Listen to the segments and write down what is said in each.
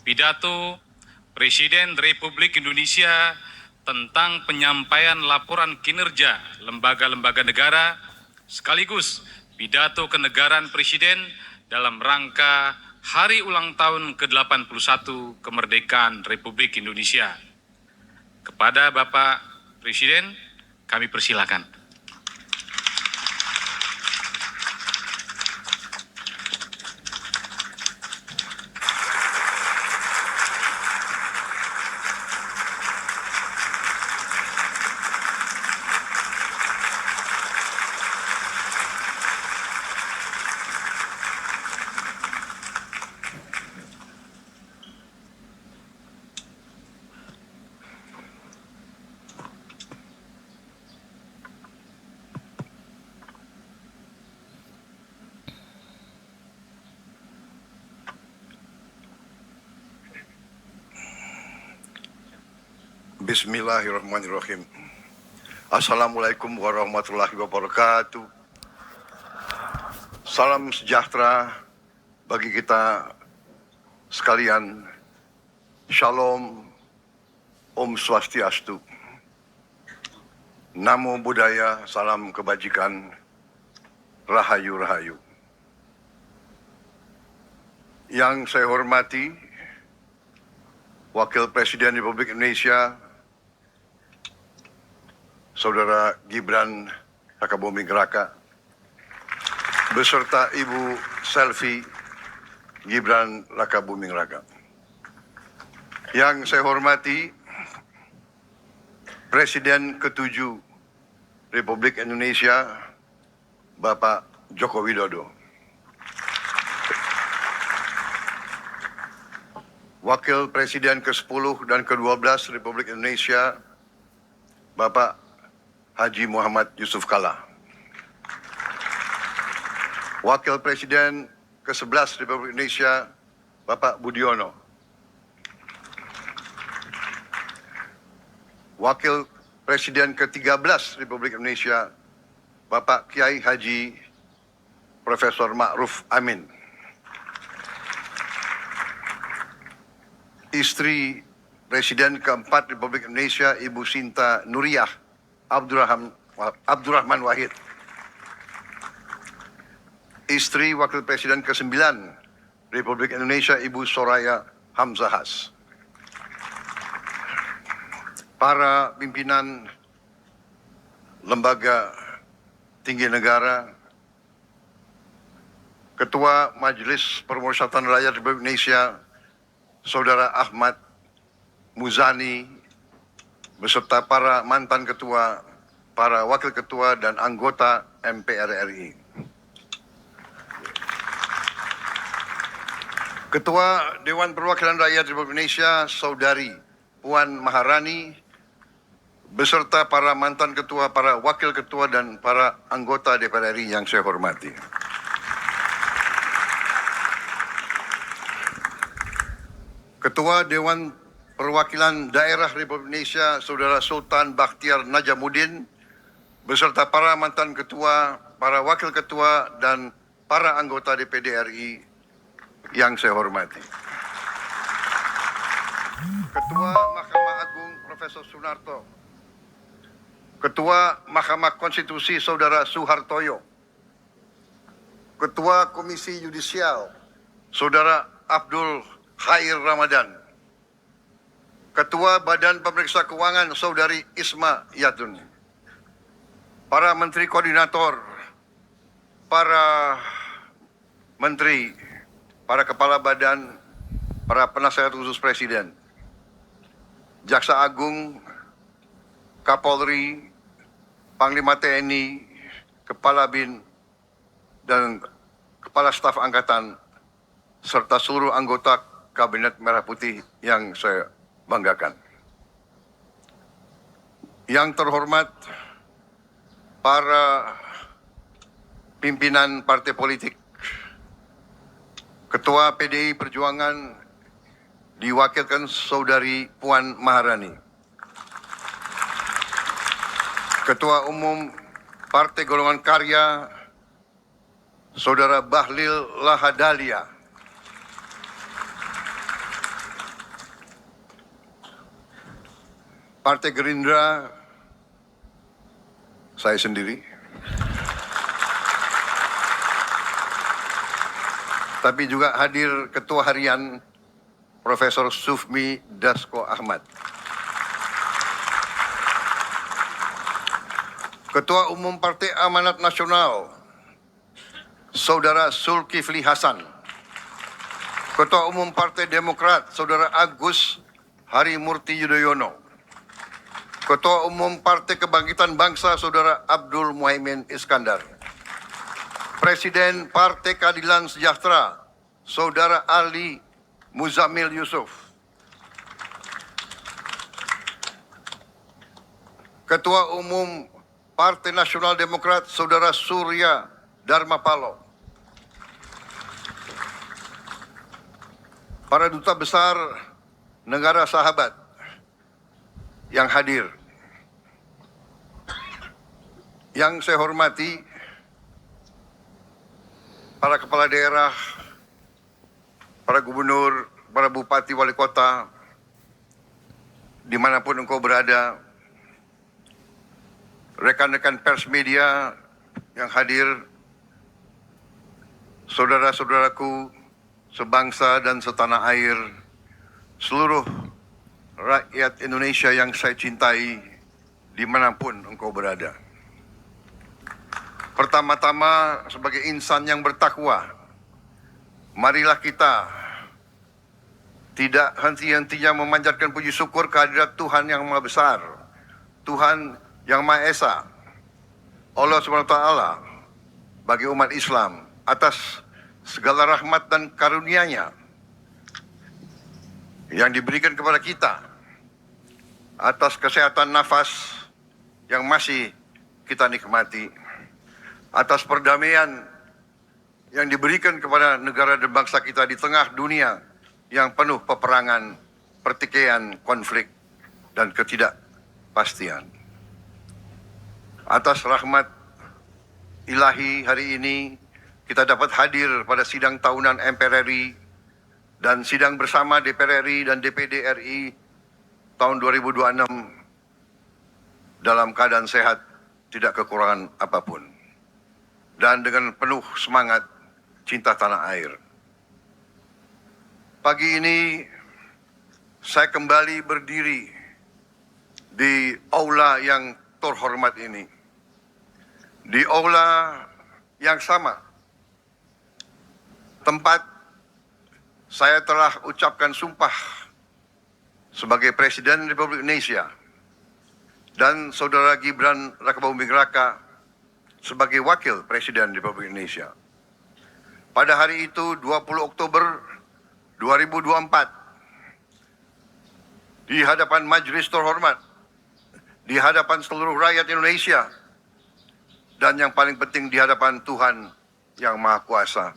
Pidato Presiden Republik Indonesia tentang penyampaian laporan kinerja lembaga-lembaga negara sekaligus pidato kenegaraan Presiden dalam rangka Hari Ulang Tahun ke-81 Kemerdekaan Republik Indonesia. Kepada Bapak Presiden, kami persilakan. Bismillahirrahmanirrahim. Assalamualaikum warahmatullahi wabarakatuh. Salam sejahtera bagi kita sekalian. Shalom, Om Swastiastu. Namo Buddhaya, salam kebajikan, Rahayu Rahayu. Yang saya hormati Wakil Presiden Republik Indonesia Saudara Gibran Rakabuming Raka beserta Ibu Selvi Gibran Rakabuming Raka. Yang saya hormati Presiden ke-7 Republik Indonesia Bapak Joko Widodo. Wakil Presiden ke-10 dan ke-12 Republik Indonesia Bapak Haji Muhammad Yusuf Kalla. Wakil Presiden ke-11 Republik Indonesia Bapak Budiono. Wakil Presiden ke-13 Republik Indonesia Bapak Kiai Haji Profesor Ma'ruf Amin. Istri Presiden ke-4 Republik Indonesia Ibu Sinta Nuriyah Abdurrahman Wahid. Istri Wakil Presiden ke-9 Republik Indonesia Ibu Soraya Hamzahas. Para pimpinan lembaga tinggi negara, Ketua Majelis Permusyawaratan Rakyat Republik Indonesia Saudara Ahmad Muzani beserta para mantan ketua, para wakil ketua dan anggota MPR RI. Ketua Dewan Perwakilan Rakyat Republik Indonesia Saudari Puan Maharani beserta para mantan ketua, para wakil ketua dan para anggota DPR RI yang saya hormati. Ketua Dewan Perwakilan Daerah Republik Indonesia Saudara Sultan Bakhtiar Najamuddin beserta para mantan ketua, para wakil ketua dan para anggota DPD RI yang saya hormati. Ketua Mahkamah Agung Profesor Sunarto, Ketua Mahkamah Konstitusi Saudara Suhartoyo, Ketua Komisi Yudisial Saudara Abdul Khair Ramadan, Ketua Badan Pemeriksa Keuangan Saudari Isma Yatun, para Menteri Koordinator, para Menteri, para Kepala Badan, para Penasehat Khusus Presiden, Jaksa Agung, Kapolri, Panglima TNI, Kepala BIN, dan Kepala Staf Angkatan, serta seluruh anggota Kabinet Merah Putih yang saya banggakan. Yang terhormat para pimpinan partai politik, Ketua PDI Perjuangan diwakilkan Saudari Puan Maharani, Ketua Umum Partai Golongan Karya Saudara Bahlil Lahadalia, Partai Gerindra, saya sendiri. Tapi juga hadir Ketua Harian Profesor Sufmi Dasko Ahmad. Ketua Umum Partai Amanat Nasional, Saudara Zulkifli Hasan. Ketua Umum Partai Demokrat, Saudara Agus Harimurti Yudhoyono. Ketua Umum Partai Kebangkitan Bangsa, Saudara Abdul Muhaimin Iskandar. Presiden Partai Keadilan Sejahtera, Saudara Ali Muzamil Yusuf. Ketua Umum Partai Nasional Demokrat, Saudara Surya Dharma Paloh. Para duta besar negara sahabat yang hadir. Yang saya hormati para kepala daerah, para gubernur, para bupati, wali kota, dimanapun engkau berada, rekan-rekan pers media yang hadir, saudara-saudaraku sebangsa dan setanah air, seluruh rakyat Indonesia yang saya cintai, dimanapun engkau berada. Pertama-tama, sebagai insan yang bertakwa, marilah kita tidak henti-hentinya memanjatkan puji syukur kehadirat Tuhan yang Maha Besar, Tuhan yang Maha Esa, Allah SWT, bagi umat Islam atas segala rahmat dan karunia-Nya yang diberikan kepada kita, atas kesehatan nafas yang masih kita nikmati, atas perdamaian yang diberikan kepada negara dan bangsa kita di tengah dunia yang penuh peperangan, pertikaian, konflik, dan ketidakpastian. Atas rahmat ilahi hari ini kita dapat hadir pada sidang tahunan MPR RI dan sidang bersama DPR RI dan DPD RI tahun 2026 dalam keadaan sehat, tidak kekurangan apapun, dan dengan penuh semangat cinta tanah air. Pagi ini saya kembali berdiri di aula yang terhormat ini, di aula yang sama tempat saya telah ucapkan sumpah sebagai Presiden Republik Indonesia dan Saudara Gibran Rakabuming Raka sebagai Wakil Presiden Republik Indonesia. Pada hari itu 20 Oktober 2024 di hadapan majelis terhormat, di hadapan seluruh rakyat Indonesia, dan yang paling penting di hadapan Tuhan yang Maha Kuasa.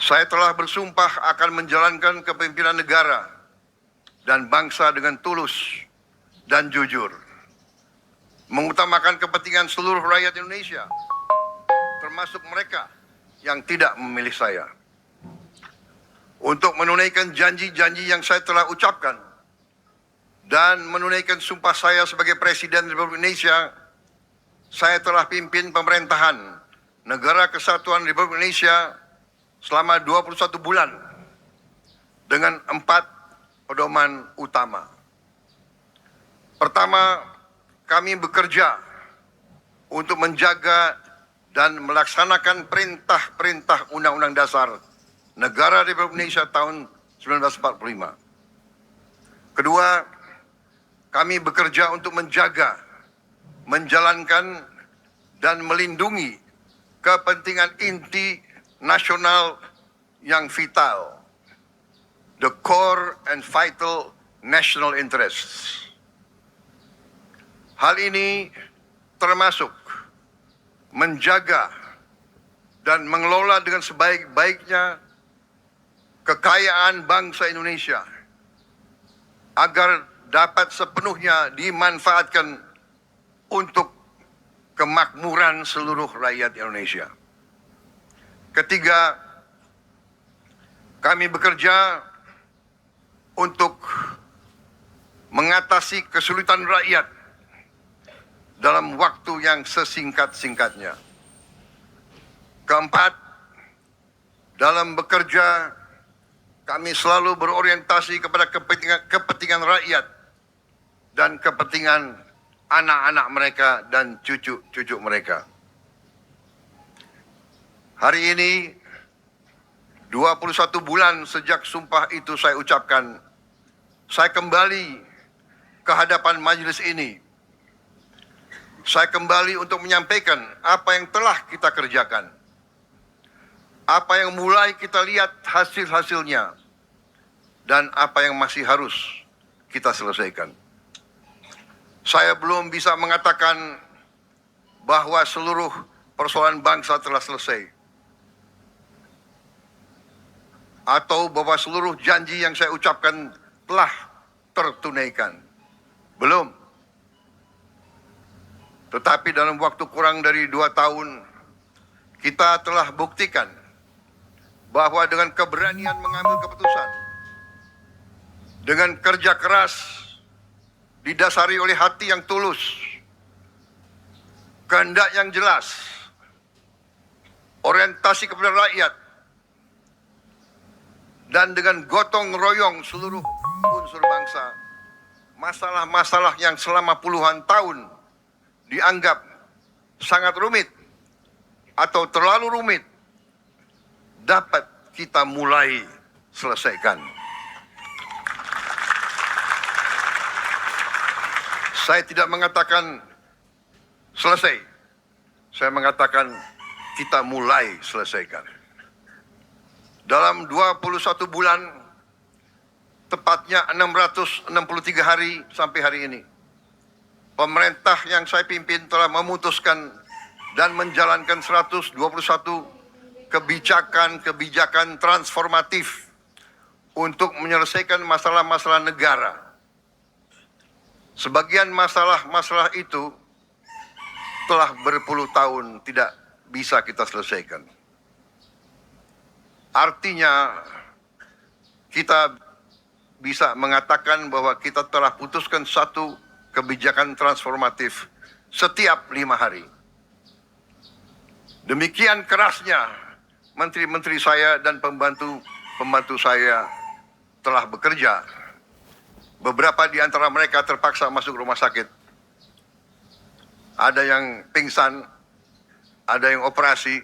Saya telah bersumpah akan menjalankan kepemimpinan negara dan bangsa dengan tulus dan jujur, mengutamakan kepentingan seluruh rakyat Indonesia, termasuk mereka yang tidak memilih saya. Untuk menunaikan janji-janji yang saya telah ucapkan dan menunaikan sumpah saya sebagai Presiden Republik Indonesia, saya telah pimpin pemerintahan Negara Kesatuan Republik Indonesia selama 21 bulan dengan 4 pedoman utama. Pertama, kami bekerja untuk menjaga dan melaksanakan perintah-perintah Undang-Undang Dasar Negara Republik Indonesia tahun 1945. Kedua, kami bekerja untuk menjaga, menjalankan, dan melindungi kepentingan inti nasional yang vital, the core and vital national interests. Hal ini termasuk menjaga dan mengelola dengan sebaik-baiknya kekayaan bangsa Indonesia agar dapat sepenuhnya dimanfaatkan untuk kemakmuran seluruh rakyat Indonesia. Ketiga, kami bekerja untuk mengatasi kesulitan rakyat dalam waktu yang sesingkat-singkatnya. Keempat, dalam bekerja kami selalu berorientasi kepada kepentingan rakyat dan kepentingan anak-anak mereka dan cucu-cucu mereka. Hari ini 21 bulan sejak sumpah itu saya ucapkan, saya kembali ke hadapan majelis ini. Saya kembali untuk menyampaikan apa yang telah kita kerjakan, apa yang mulai kita lihat hasil-hasilnya, dan apa yang masih harus kita selesaikan. Saya belum bisa mengatakan bahwa seluruh persoalan bangsa telah selesai, atau bahwa seluruh janji yang saya ucapkan telah tertunaikan. Belum. Tetapi dalam waktu kurang dari 2 tahun, kita telah buktikan bahwa dengan keberanian mengambil keputusan, dengan kerja keras, didasari oleh hati yang tulus, kehendak yang jelas, orientasi kepada rakyat, dan dengan gotong royong seluruh unsur bangsa, masalah-masalah yang selama puluhan tahun dianggap sangat rumit atau terlalu rumit dapat kita mulai selesaikan. Saya tidak mengatakan selesai, saya mengatakan kita mulai selesaikan. Dalam 21 bulan, tepatnya 663 hari sampai hari ini, pemerintah yang saya pimpin telah memutuskan dan menjalankan 121 kebijakan transformatif untuk menyelesaikan masalah-masalah negara. Sebagian masalah-masalah itu telah berpuluh tahun tidak bisa kita selesaikan. Artinya, kita bisa mengatakan bahwa kita telah putuskan satu kebijakan transformatif setiap 5 hari. Demikian kerasnya menteri-menteri saya dan pembantu saya telah bekerja. Beberapa di antara mereka terpaksa masuk rumah sakit. Ada yang pingsan, ada yang operasi,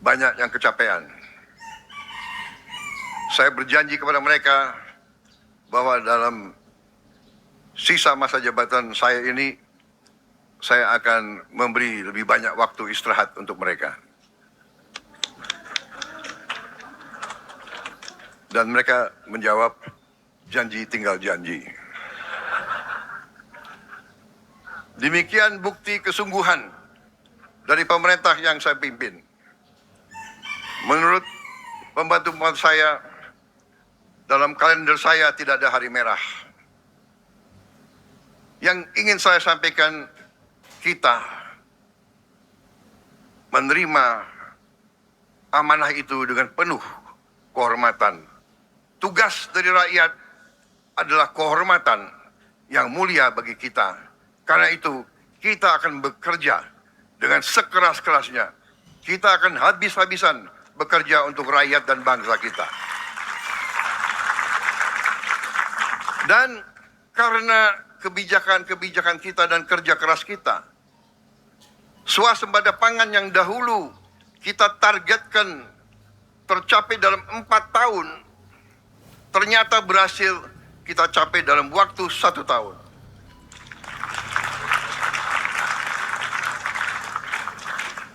banyak yang kecapean. Saya berjanji kepada mereka bahwa dalam sisa masa jabatan saya ini, saya akan memberi lebih banyak waktu istirahat untuk mereka. Dan mereka menjawab, janji tinggal janji. Demikian bukti kesungguhan dari pemerintah yang saya pimpin. Menurut pembantu-pembantu saya, dalam kalender saya tidak ada hari merah. Yang ingin saya sampaikan, kita menerima amanah itu dengan penuh kehormatan. Tugas dari rakyat adalah kehormatan yang mulia bagi kita. Karena itu, kita akan bekerja dengan sekeras-kerasnya. Kita akan habis-habisan bekerja untuk rakyat dan bangsa kita. Dan karena kebijakan-kebijakan kita dan kerja keras kita, swasembada pangan yang dahulu kita targetkan tercapai dalam 4 tahun, ternyata berhasil kita capai dalam waktu 1 tahun.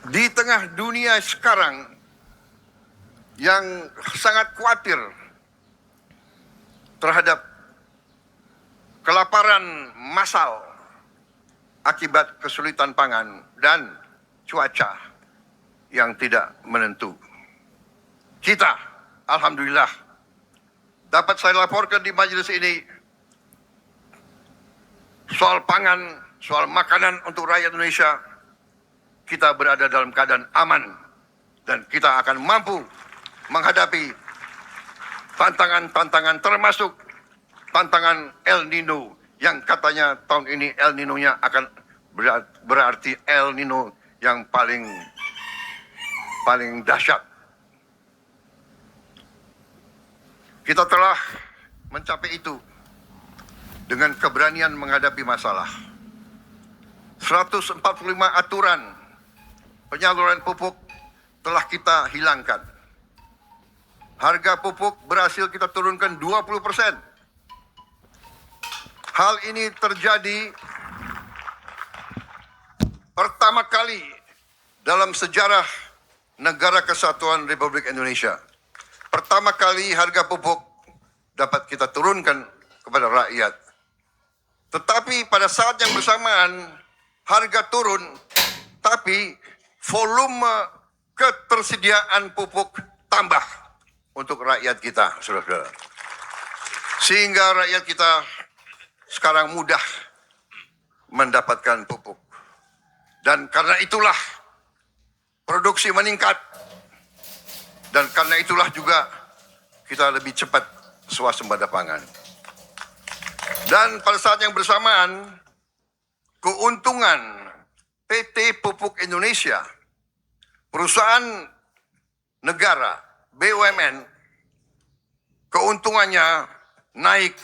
Di tengah dunia sekarang yang sangat khawatir terhadap kelaparan massal akibat kesulitan pangan dan cuaca yang tidak menentu, kita, alhamdulillah, dapat saya laporkan di majelis ini, soal pangan, soal makanan untuk rakyat Indonesia, kita berada dalam keadaan aman dan kita akan mampu menghadapi tantangan-tantangan termasuk tantangan El Nino yang katanya tahun ini El Nino-nya akan berarti El Nino yang paling dahsyat. Kita telah mencapai itu dengan keberanian menghadapi masalah. 145 aturan penyaluran pupuk telah kita hilangkan. Harga pupuk berhasil kita turunkan 20%. Hal ini terjadi pertama kali dalam sejarah Negara Kesatuan Republik Indonesia. Pertama kali harga pupuk dapat kita turunkan kepada rakyat. Tetapi pada saat yang bersamaan harga turun, tapi volume ketersediaan pupuk tambah untuk rakyat kita, saudara-saudara. Sehingga rakyat kita sekarang mudah mendapatkan pupuk. Dan karena itulah produksi meningkat. Dan karena itulah juga kita lebih cepat swasembada pangan. Dan pada saat yang bersamaan, keuntungan PT Pupuk Indonesia, perusahaan negara, BUMN, keuntungannya naik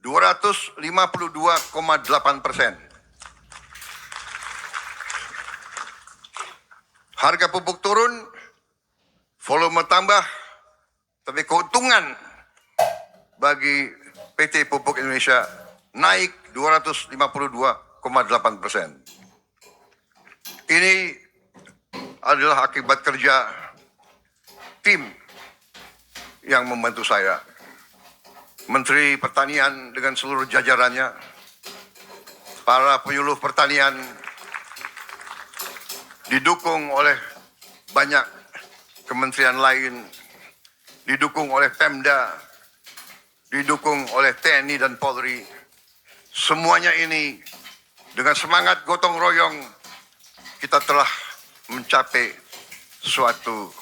252,8%. Harga pupuk turun, volume tambah, tapi keuntungan bagi PT Pupuk Indonesia naik 252,8%. Ini adalah akibat kerja tim yang membantu saya. Menteri Pertanian dengan seluruh jajarannya, para penyuluh pertanian, didukung oleh banyak kementerian lain, didukung oleh Pemda, didukung oleh TNI dan Polri. Semuanya ini dengan semangat gotong royong kita telah mencapai suatu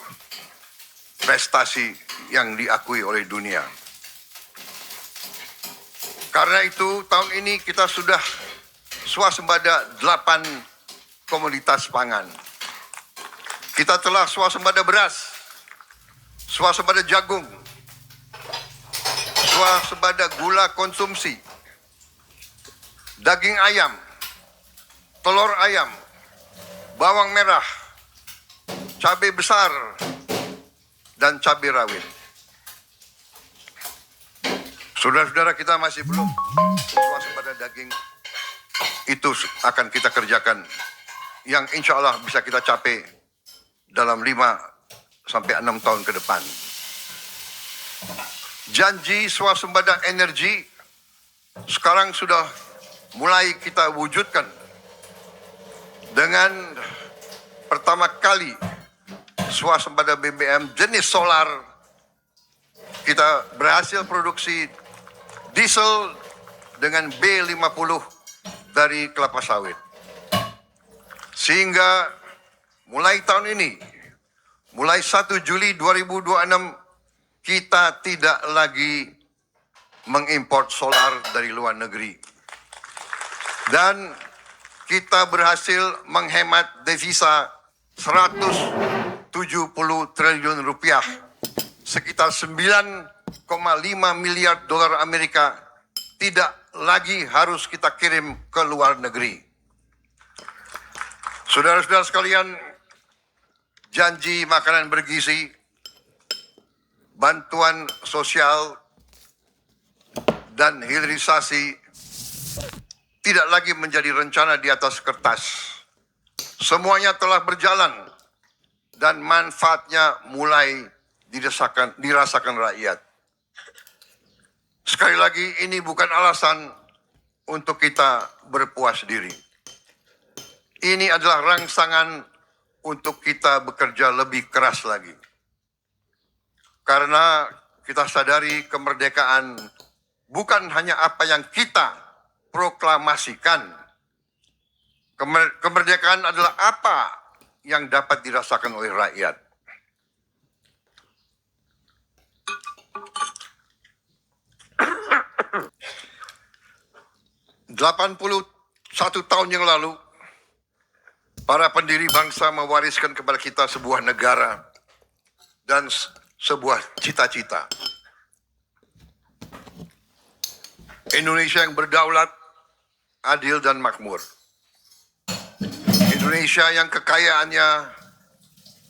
prestasi yang diakui oleh dunia. Karena itu tahun ini kita sudah swasembada 8 komoditas pangan. Kita telah swasembada beras, swasembada jagung, swasembada gula konsumsi, daging ayam, telur ayam, bawang merah, cabai besar, dan cabai rawit. Saudara-saudara, kita masih belum swasembada daging. Itu akan kita kerjakan, yang insya Allah bisa kita capai dalam 5 sampai 6 tahun ke depan. Janji swasembada energi sekarang sudah mulai kita wujudkan dengan pertama kali swasembada BBM jenis solar. Kita berhasil produksi diesel dengan B50 dari kelapa sawit. Sehingga mulai tahun ini, mulai 1 Juli 2026, kita tidak lagi mengimpor solar dari luar negeri. Dan kita berhasil menghemat devisa 170 triliun rupiah, sekitar 9,5 miliar dolar Amerika, tidak lagi harus kita kirim ke luar negeri. Saudara-saudara sekalian, janji makanan bergizi, bantuan sosial, dan hilirisasi tidak lagi menjadi rencana di atas kertas. Semuanya telah berjalan dan manfaatnya mulai dirasakan rakyat. Sekali lagi, ini bukan alasan untuk kita berpuas diri. Ini adalah rangsangan untuk kita bekerja lebih keras lagi. Karena kita sadari kemerdekaan bukan hanya apa yang kita proklamasikan. Kemerdekaan adalah apa yang dapat dirasakan oleh rakyat. 81 tahun yang lalu, para pendiri bangsa mewariskan kepada kita sebuah negara dan sebuah cita-cita. Indonesia yang berdaulat, adil dan makmur. Indonesia yang kekayaannya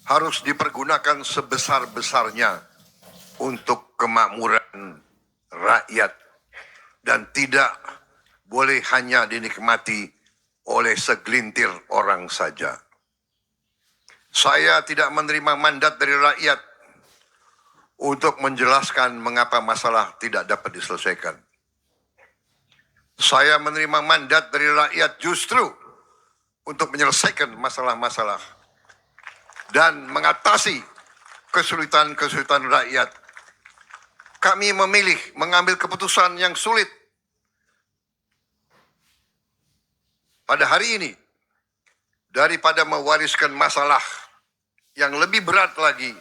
harus dipergunakan sebesar-besarnya untuk kemakmuran rakyat dan tidak boleh hanya dinikmati oleh segelintir orang saja. Saya tidak menerima mandat dari rakyat untuk menjelaskan mengapa masalah tidak dapat diselesaikan. Saya menerima mandat dari rakyat justru untuk menyelesaikan masalah-masalah dan mengatasi kesulitan-kesulitan rakyat. Kami memilih mengambil keputusan yang sulit pada hari ini daripada mewariskan masalah yang lebih berat lagi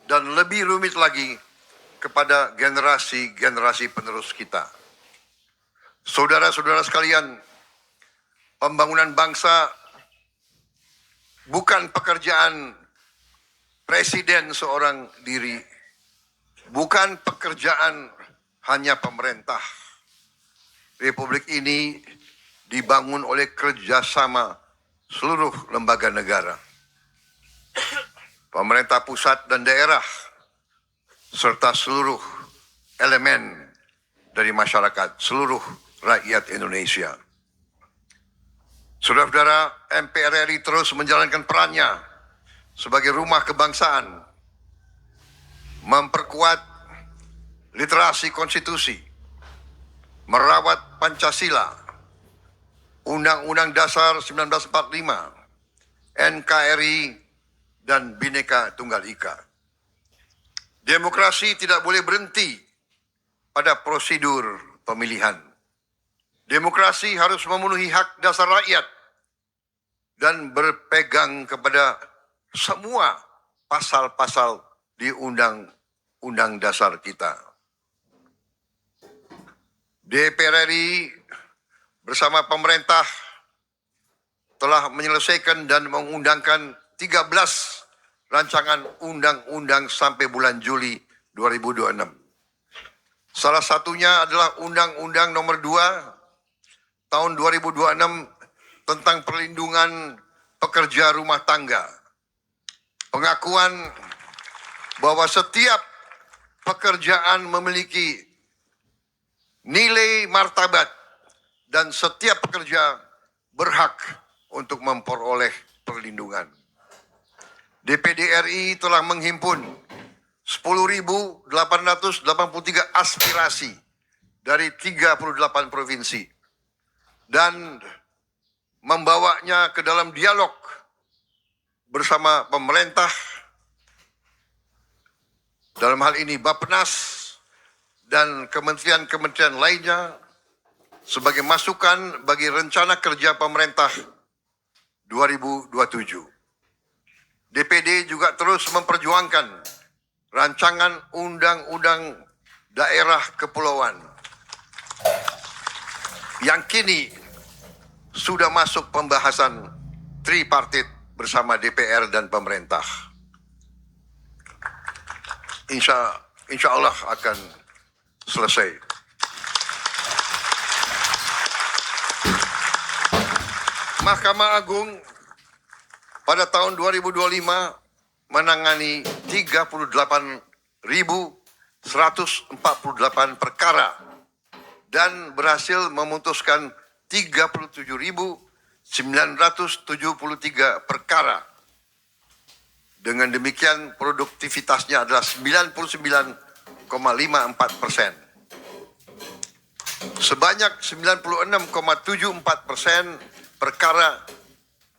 dan lebih rumit lagi kepada generasi-generasi penerus kita. Saudara-saudara sekalian, pembangunan bangsa bukan pekerjaan presiden seorang diri, bukan pekerjaan hanya pemerintah. Republik ini dibangun oleh kerjasama seluruh lembaga negara, pemerintah pusat dan daerah, serta seluruh elemen dari masyarakat, seluruh rakyat Indonesia. Saudara-saudara, MPR RI terus menjalankan perannya sebagai rumah kebangsaan, memperkuat literasi konstitusi, merawat Pancasila, Undang-Undang Dasar 1945, NKRI, dan Bhinneka Tunggal Ika. Demokrasi tidak boleh berhenti pada prosedur pemilihan. Demokrasi harus memenuhi hak dasar rakyat dan berpegang kepada semua pasal-pasal di Undang-Undang Dasar kita. DPR RI bersama pemerintah telah menyelesaikan dan mengundangkan 13 rancangan undang-undang sampai bulan Juli 2026. Salah satunya adalah Undang-Undang Nomor 2 tahun 2026 tentang perlindungan pekerja rumah tangga. Pengakuan bahwa setiap pekerjaan memiliki nilai martabat dan setiap pekerja berhak untuk memperoleh perlindungan. DPD RI telah menghimpun 10.883 aspirasi dari 38 provinsi dan membawanya ke dalam dialog bersama pemerintah, dalam hal ini Bappenas dan kementerian-kementerian lainnya sebagai masukan bagi rencana kerja pemerintah 2027. DPD juga terus memperjuangkan rancangan undang-undang daerah kepulauan yang kini sudah masuk pembahasan tripartit bersama DPR dan pemerintah. Insya Allah akan selesai. Mahkamah Agung pada tahun 2025 menangani 38.148 perkara dan berhasil memutuskan 37.973 perkara. Dengan demikian produktivitasnya adalah 99,54%. Sebanyak 96,74% perkara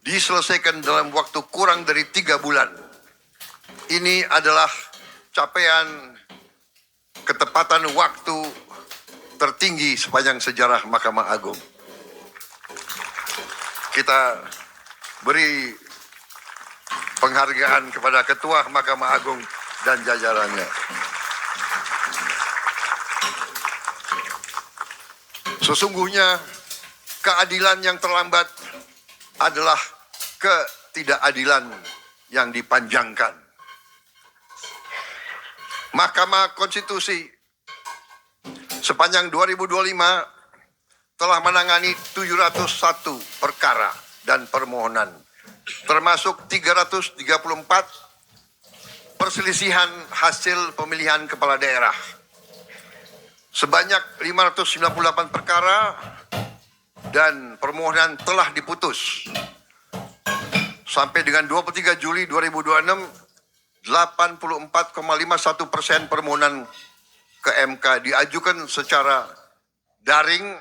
diselesaikan dalam waktu kurang dari 3 bulan. Ini adalah capaian ketepatan waktu tertinggi sepanjang sejarah Mahkamah Agung. Kita beri penghargaan kepada Ketua Mahkamah Agung dan jajarannya. Sesungguhnya keadilan yang terlambat adalah ketidakadilan yang dipanjangkan. Mahkamah Konstitusi sepanjang 2025 telah menangani 701 perkara dan permohonan, termasuk 334 perselisihan hasil pemilihan kepala daerah. Sebanyak 598 perkara dan permohonan telah diputus. Sampai dengan 23 Juli 2026, 84,51% permohonan ke MK diajukan secara daring,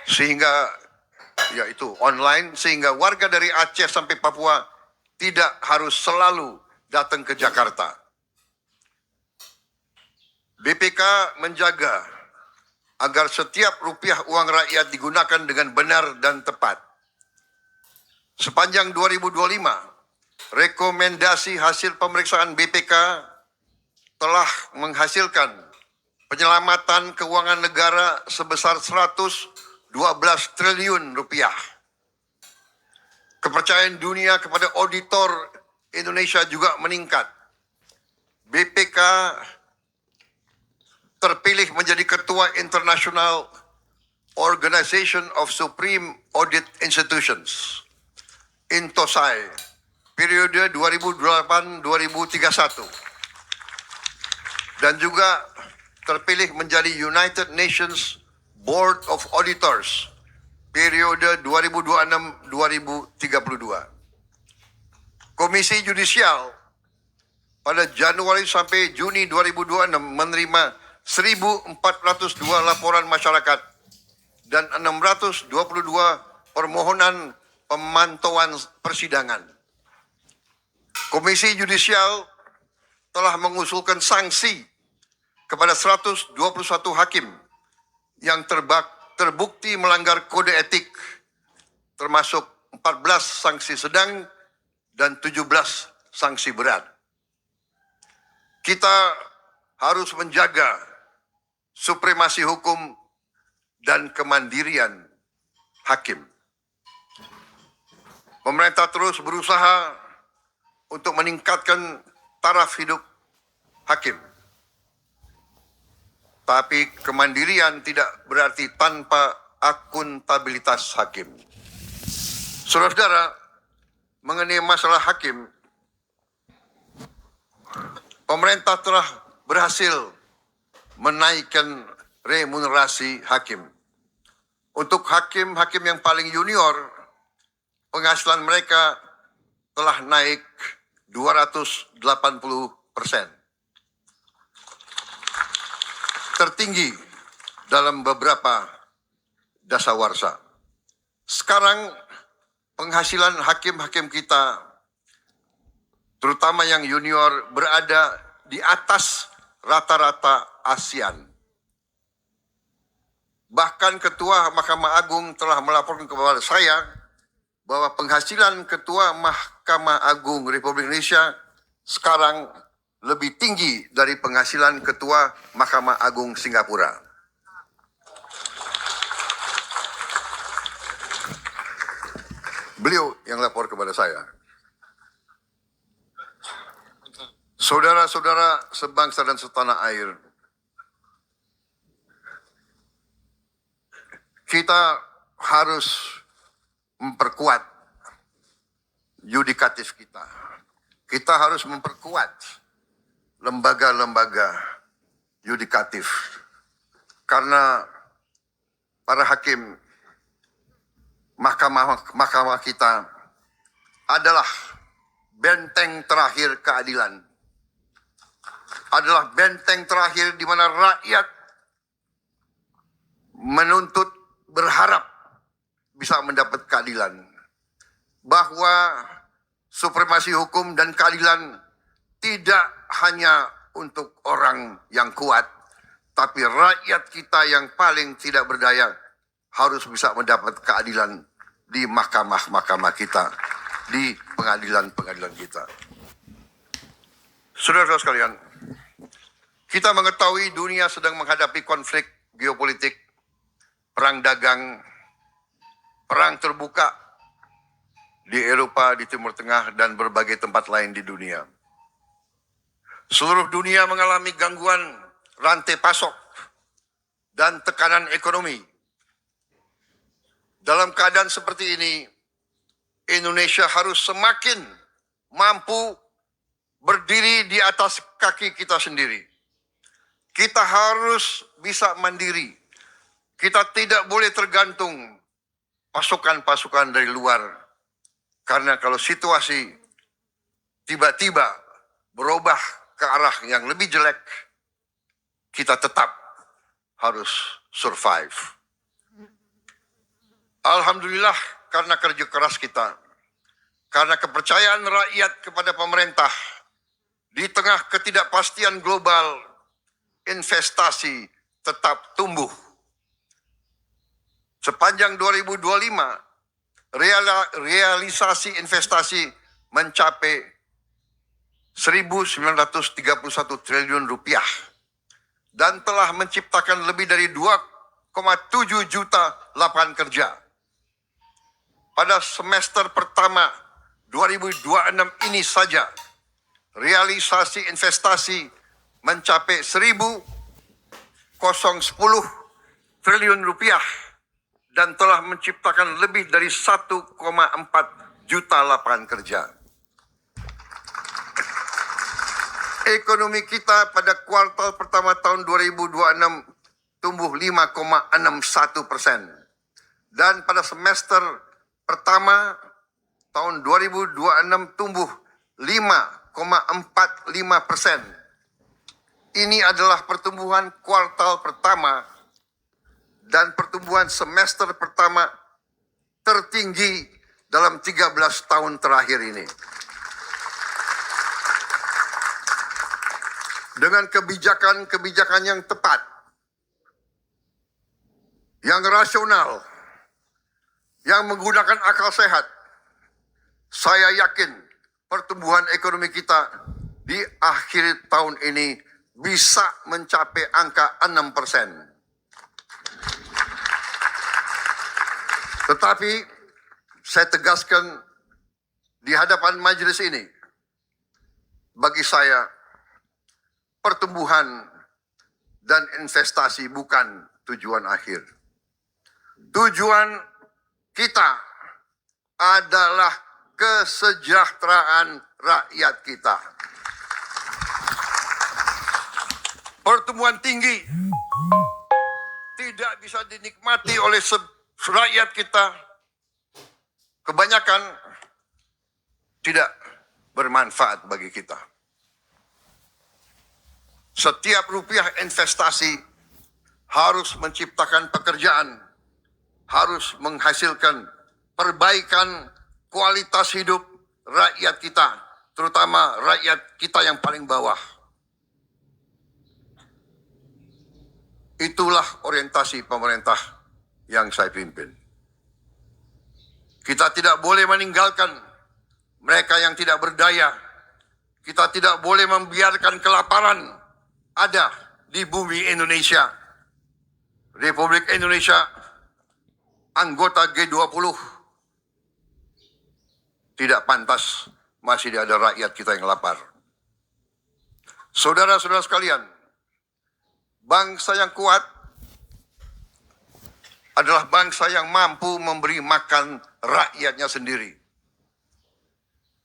sehingga yaitu online, sehingga warga dari Aceh sampai Papua tidak harus selalu datang ke Jakarta. BPK menjaga agar setiap rupiah uang rakyat digunakan dengan benar dan tepat. Sepanjang 2025, rekomendasi hasil pemeriksaan BPK telah menghasilkan penyelamatan keuangan negara sebesar 112 triliun rupiah. Kepercayaan dunia kepada auditor Indonesia juga meningkat. BPK terpilih menjadi Ketua International Organization of Supreme Audit Institutions, INTOSAI, periode 2008-2031. Dan juga terpilih menjadi United Nations Board of Auditors, periode 2026-2032. Komisi Yudisial pada Januari sampai Juni 2026 menerima 1.402 laporan masyarakat dan 622 permohonan pemantauan persidangan. Komisi Yudisial telah mengusulkan sanksi kepada 121 hakim yang terbukti melanggar kode etik, termasuk 14 sanksi sedang dan 17 sanksi berat. Kita harus menjaga supremasi hukum dan kemandirian hakim. Pemerintah terus berusaha untuk meningkatkan taraf hidup hakim. Tapi kemandirian tidak berarti tanpa akuntabilitas hakim. Saudara-saudara, mengenai masalah hakim, pemerintah telah berhasil menaikkan remunerasi hakim. Untuk hakim-hakim yang paling junior, penghasilan mereka telah naik 280%. Tertinggi dalam beberapa dasawarsa. Sekarang penghasilan hakim-hakim kita, terutama yang junior, berada di atas rata-rata ASEAN. Bahkan Ketua Mahkamah Agung telah melaporkan kepada saya bahwa penghasilan Ketua Mahkamah Agung Republik Indonesia sekarang lebih tinggi dari penghasilan Ketua Mahkamah Agung Singapura. Beliau yang lapor kepada saya. Saudara-saudara sebangsa dan setanah air, kita harus memperkuat yudikatif kita. Kita harus memperkuat lembaga-lembaga yudikatif. Karena para hakim mahkamah kita adalah benteng terakhir keadilan. Adalah benteng terakhir di mana rakyat menuntut, berharap bisa mendapat keadilan. Bahwa supremasi hukum dan keadilan tidak hanya untuk orang yang kuat, tapi rakyat kita yang paling tidak berdaya harus bisa mendapat keadilan di mahkamah-mahkamah kita, di pengadilan-pengadilan kita. Saudara-saudara sekalian, kita mengetahui dunia sedang menghadapi konflik geopolitik, perang dagang, perang terbuka di Eropa, di Timur Tengah, dan berbagai tempat lain di dunia. Seluruh dunia mengalami gangguan rantai pasok dan tekanan ekonomi. Dalam keadaan seperti ini, Indonesia harus semakin mampu berdiri di atas kaki kita sendiri. Kita harus bisa mandiri. Kita tidak boleh tergantung pasukan-pasukan dari luar. Karena kalau situasi tiba-tiba berubah ke arah yang lebih jelek, kita tetap harus survive. Alhamdulillah karena kerja keras kita, karena kepercayaan rakyat kepada pemerintah, di tengah ketidakpastian global, investasi tetap tumbuh. Sepanjang 2025, realisasi investasi mencapai 1.931 triliun rupiah dan telah menciptakan lebih dari 2,7 juta lapangan kerja. Pada semester pertama 2026 ini saja, realisasi investasi mencapai 1.010 triliun rupiah dan telah menciptakan lebih dari 1,4 juta lapangan kerja. Ekonomi kita pada kuartal pertama tahun 2026 tumbuh 5,61%. Dan pada semester pertama tahun 2026 tumbuh 5,45%. Ini adalah pertumbuhan kuartal pertama dan pertumbuhan semester pertama tertinggi dalam 13 tahun terakhir ini. Dengan kebijakan-kebijakan yang tepat, yang rasional, yang menggunakan akal sehat, saya yakin pertumbuhan ekonomi kita di akhir tahun ini bisa mencapai angka 6%. Tetapi saya tegaskan di hadapan majelis ini, bagi saya pertumbuhan dan investasi bukan tujuan akhir. Tujuan kita adalah kesejahteraan rakyat kita. Pertumbuhan tinggi tidak bisa dinikmati oleh rakyat kita. Kebanyakan tidak bermanfaat bagi kita. Setiap rupiah investasi harus menciptakan pekerjaan, harus menghasilkan perbaikan kualitas hidup rakyat kita, terutama rakyat kita yang paling bawah. Itulah orientasi pemerintah yang saya pimpin. Kita tidak boleh meninggalkan mereka yang tidak berdaya. Kita tidak boleh membiarkan kelaparan ada di bumi Indonesia. Republik Indonesia, anggota G20, tidak pantas masih ada rakyat kita yang lapar. Saudara-saudara sekalian, bangsa yang kuat adalah bangsa yang mampu memberi makan rakyatnya sendiri.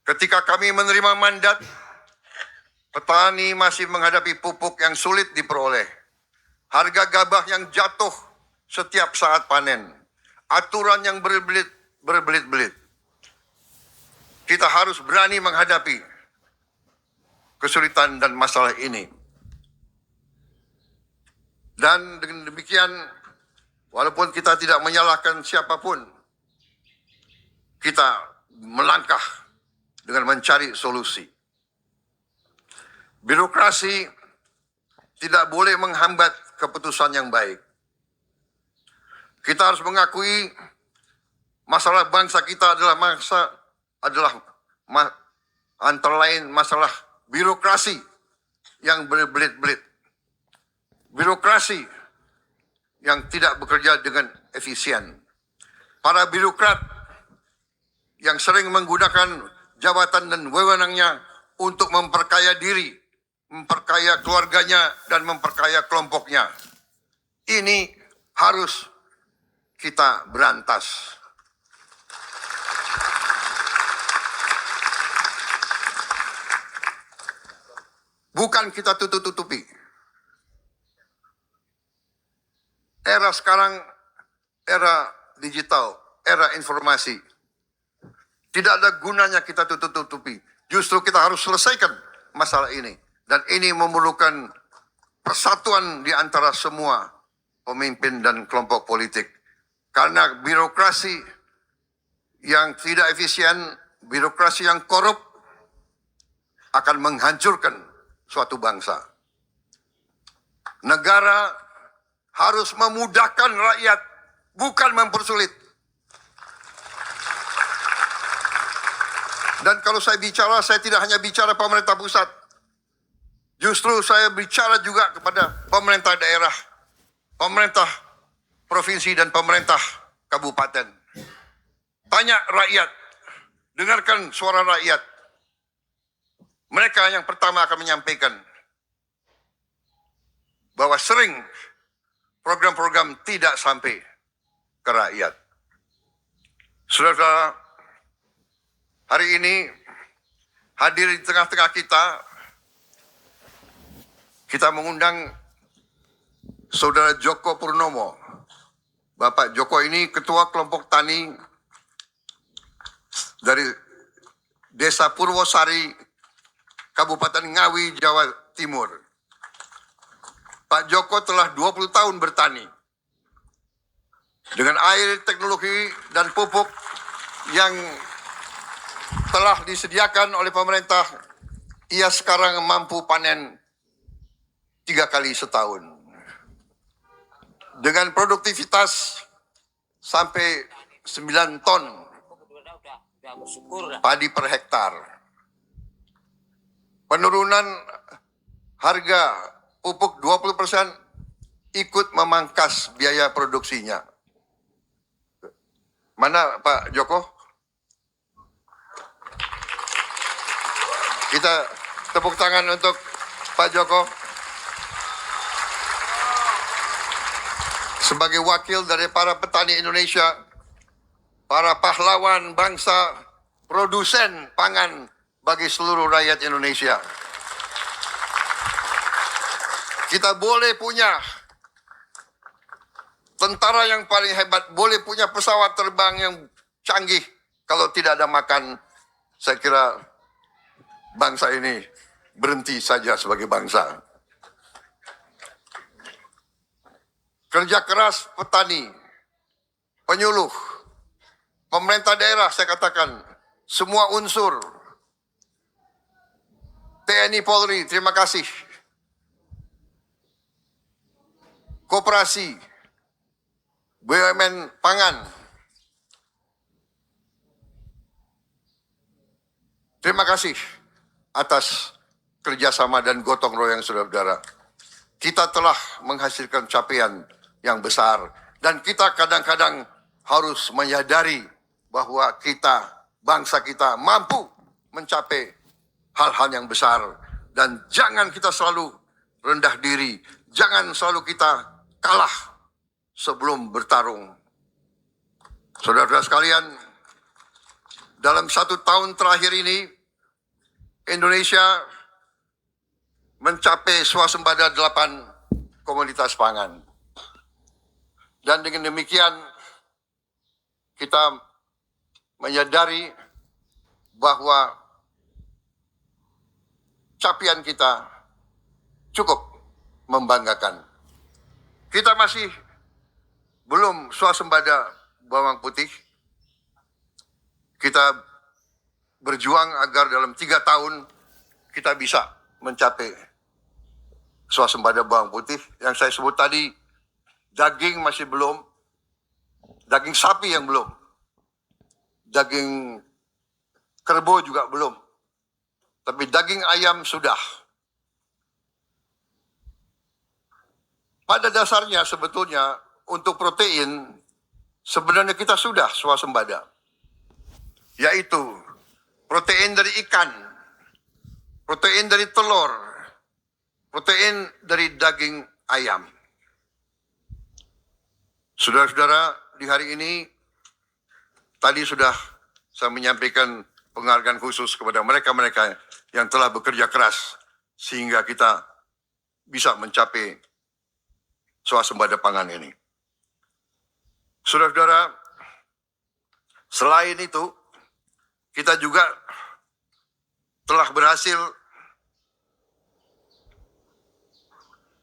Ketika kami menerima mandat, petani masih menghadapi pupuk yang sulit diperoleh, harga gabah yang jatuh setiap saat panen, aturan yang berbelit-belit. Kita harus berani menghadapi kesulitan dan masalah ini. Dan dengan demikian, walaupun kita tidak menyalahkan siapapun, kita melangkah dengan mencari solusi. Birokrasi tidak boleh menghambat keputusan yang baik. Kita harus mengakui masalah bangsa kita adalah antara lain masalah birokrasi yang berbelit-belit. Birokrasi yang tidak bekerja dengan efisien. Para birokrat yang sering menggunakan jabatan dan wewenangnya untuk memperkaya diri, memperkaya keluarganya, dan memperkaya kelompoknya. Ini harus kita berantas. Bukan kita tutup-tutupi. Era sekarang, era digital, era informasi. Tidak ada gunanya kita tutup-tutupi. Justru kita harus selesaikan masalah ini. Dan ini memerlukan persatuan di antara semua pemimpin dan kelompok politik. Karena birokrasi yang tidak efisien, birokrasi yang korup akan menghancurkan suatu bangsa. Negara harus memudahkan rakyat, bukan mempersulit. Dan kalau saya bicara, saya tidak hanya bicara pemerintah pusat. Justru saya bicara juga kepada pemerintah daerah, pemerintah provinsi, dan pemerintah kabupaten. Tanya rakyat, dengarkan suara rakyat. Mereka yang pertama akan menyampaikan bahwa sering program-program tidak sampai ke rakyat. Saudara, hari ini hadir di tengah-tengah kita mengundang Saudara Joko Purnomo. Bapak Joko ini ketua kelompok tani dari Desa Purwosari, Kabupaten Ngawi, Jawa Timur. Pak Joko telah 20 tahun bertani. Dengan air, teknologi, dan pupuk yang telah disediakan oleh pemerintah, ia sekarang mampu panen 3 kali setahun. Dengan produktivitas sampai 9 ton padi per hektar. Penurunan harga pupuk 20% ikut memangkas biaya produksinya. Mana Pak Joko? Kita tepuk tangan untuk Pak Joko. Sebagai wakil dari para petani Indonesia, para pahlawan bangsa, produsen pangan bagi seluruh rakyat Indonesia. Kita boleh punya tentara yang paling hebat, boleh punya pesawat terbang yang canggih. Kalau tidak ada makan, saya kira bangsa ini berhenti saja sebagai bangsa. Kerja keras petani, penyuluh, pemerintah daerah, saya katakan, semua unsur, TNI Polri, terima kasih. Koperasi, BUMN pangan, terima kasih atas kerjasama dan gotong royong saudara-saudara. Kita telah menghasilkan capaian yang besar, dan kita kadang-kadang harus menyadari bahwa kita, bangsa kita mampu mencapai hal-hal yang besar, dan jangan kita selalu rendah diri, jangan selalu kita kalah sebelum bertarung. Saudara-saudara sekalian, dalam 1 tahun terakhir ini, Indonesia mencapai swasembada 8 komoditas pangan. Dan dengan demikian, kita menyadari bahwa capaian kita cukup membanggakan. Kita masih belum swasembada bawang putih. Kita berjuang agar dalam 3 tahun kita bisa mencapai swasembada bawang putih. Yang saya sebut tadi, daging masih belum, daging sapi yang belum, daging kerbau juga belum, tapi daging ayam sudah. Pada dasarnya sebetulnya untuk protein sebenarnya kita sudah swasembada, yaitu protein dari ikan, protein dari telur, protein dari daging ayam. Saudara-saudara, di hari ini tadi sudah saya menyampaikan penghargaan khusus kepada mereka-mereka yang telah bekerja keras sehingga kita bisa mencapai swasembada pangan ini. Saudara-saudara, selain itu, kita juga telah berhasil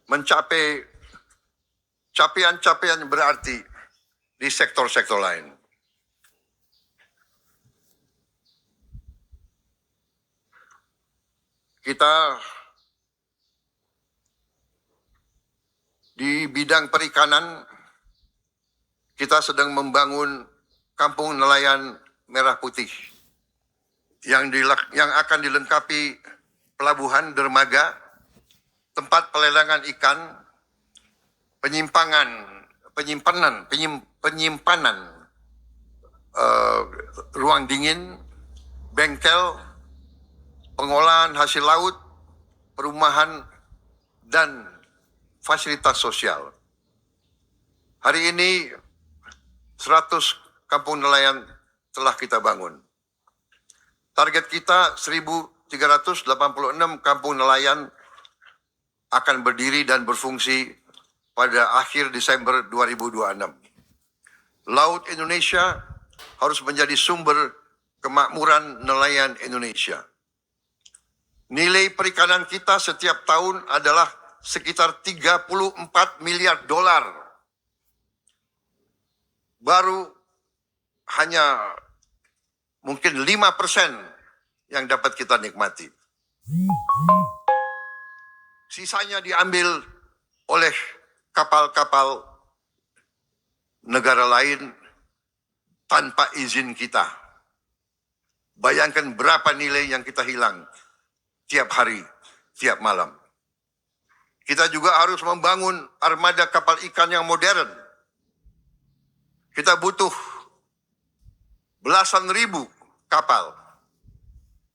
mencapai capaian-capaian berarti di sektor-sektor lain. Kita di bidang perikanan, kita sedang membangun kampung nelayan merah putih yang akan dilengkapi pelabuhan dermaga, tempat pelelangan ikan, penyimpanan ruang dingin, bengkel, pengolahan hasil laut, perumahan, dan fasilitas sosial. Hari ini 100 kampung nelayan telah kita bangun. Target kita 1.386 kampung nelayan akan berdiri dan berfungsi pada akhir Desember 2026. Laut Indonesia harus menjadi sumber kemakmuran nelayan Indonesia. Nilai perikanan kita setiap tahun adalah sekitar 34 miliar dolar. Baru hanya mungkin 5% yang dapat kita nikmati. Sisanya diambil oleh kapal-kapal negara lain tanpa izin kita. Bayangkan berapa nilai yang kita hilang tiap hari, tiap malam. Kita juga harus membangun armada kapal ikan yang modern. Kita butuh belasan ribu kapal.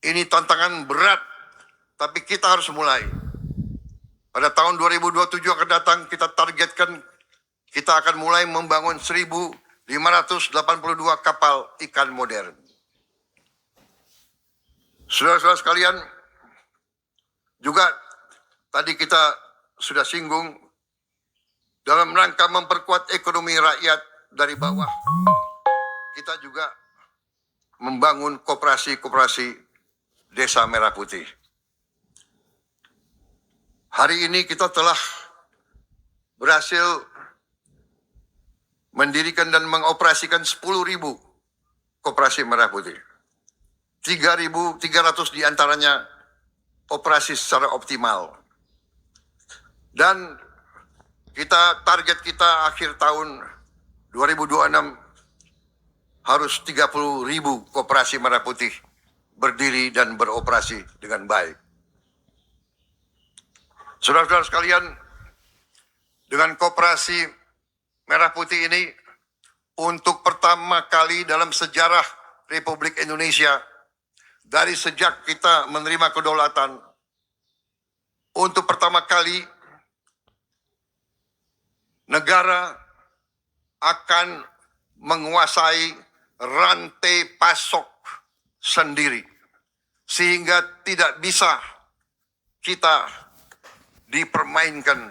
Ini tantangan berat, tapi kita harus mulai. Pada tahun 2027 akan datang, kita targetkan kita akan mulai membangun 1.582 kapal ikan modern. Saudara-saudara sekalian, juga tadi kita sudah singgung, dalam rangka memperkuat ekonomi rakyat dari bawah, kita juga membangun koperasi-koperasi Desa Merah Putih. Hari ini kita telah berhasil mendirikan dan mengoperasikan 10.000 koperasi Merah Putih. 3.300 diantaranya operasi secara optimal. Dan target kita akhir tahun 2026 harus 30.000 koperasi Merah Putih berdiri dan beroperasi dengan baik. Saudara-saudara sekalian, dengan koperasi Merah Putih ini, untuk pertama kali dalam sejarah Republik Indonesia, dari sejak kita menerima kedaulatan, untuk pertama kali negara akan menguasai rantai pasok sendiri, sehingga tidak bisa kita dipermainkan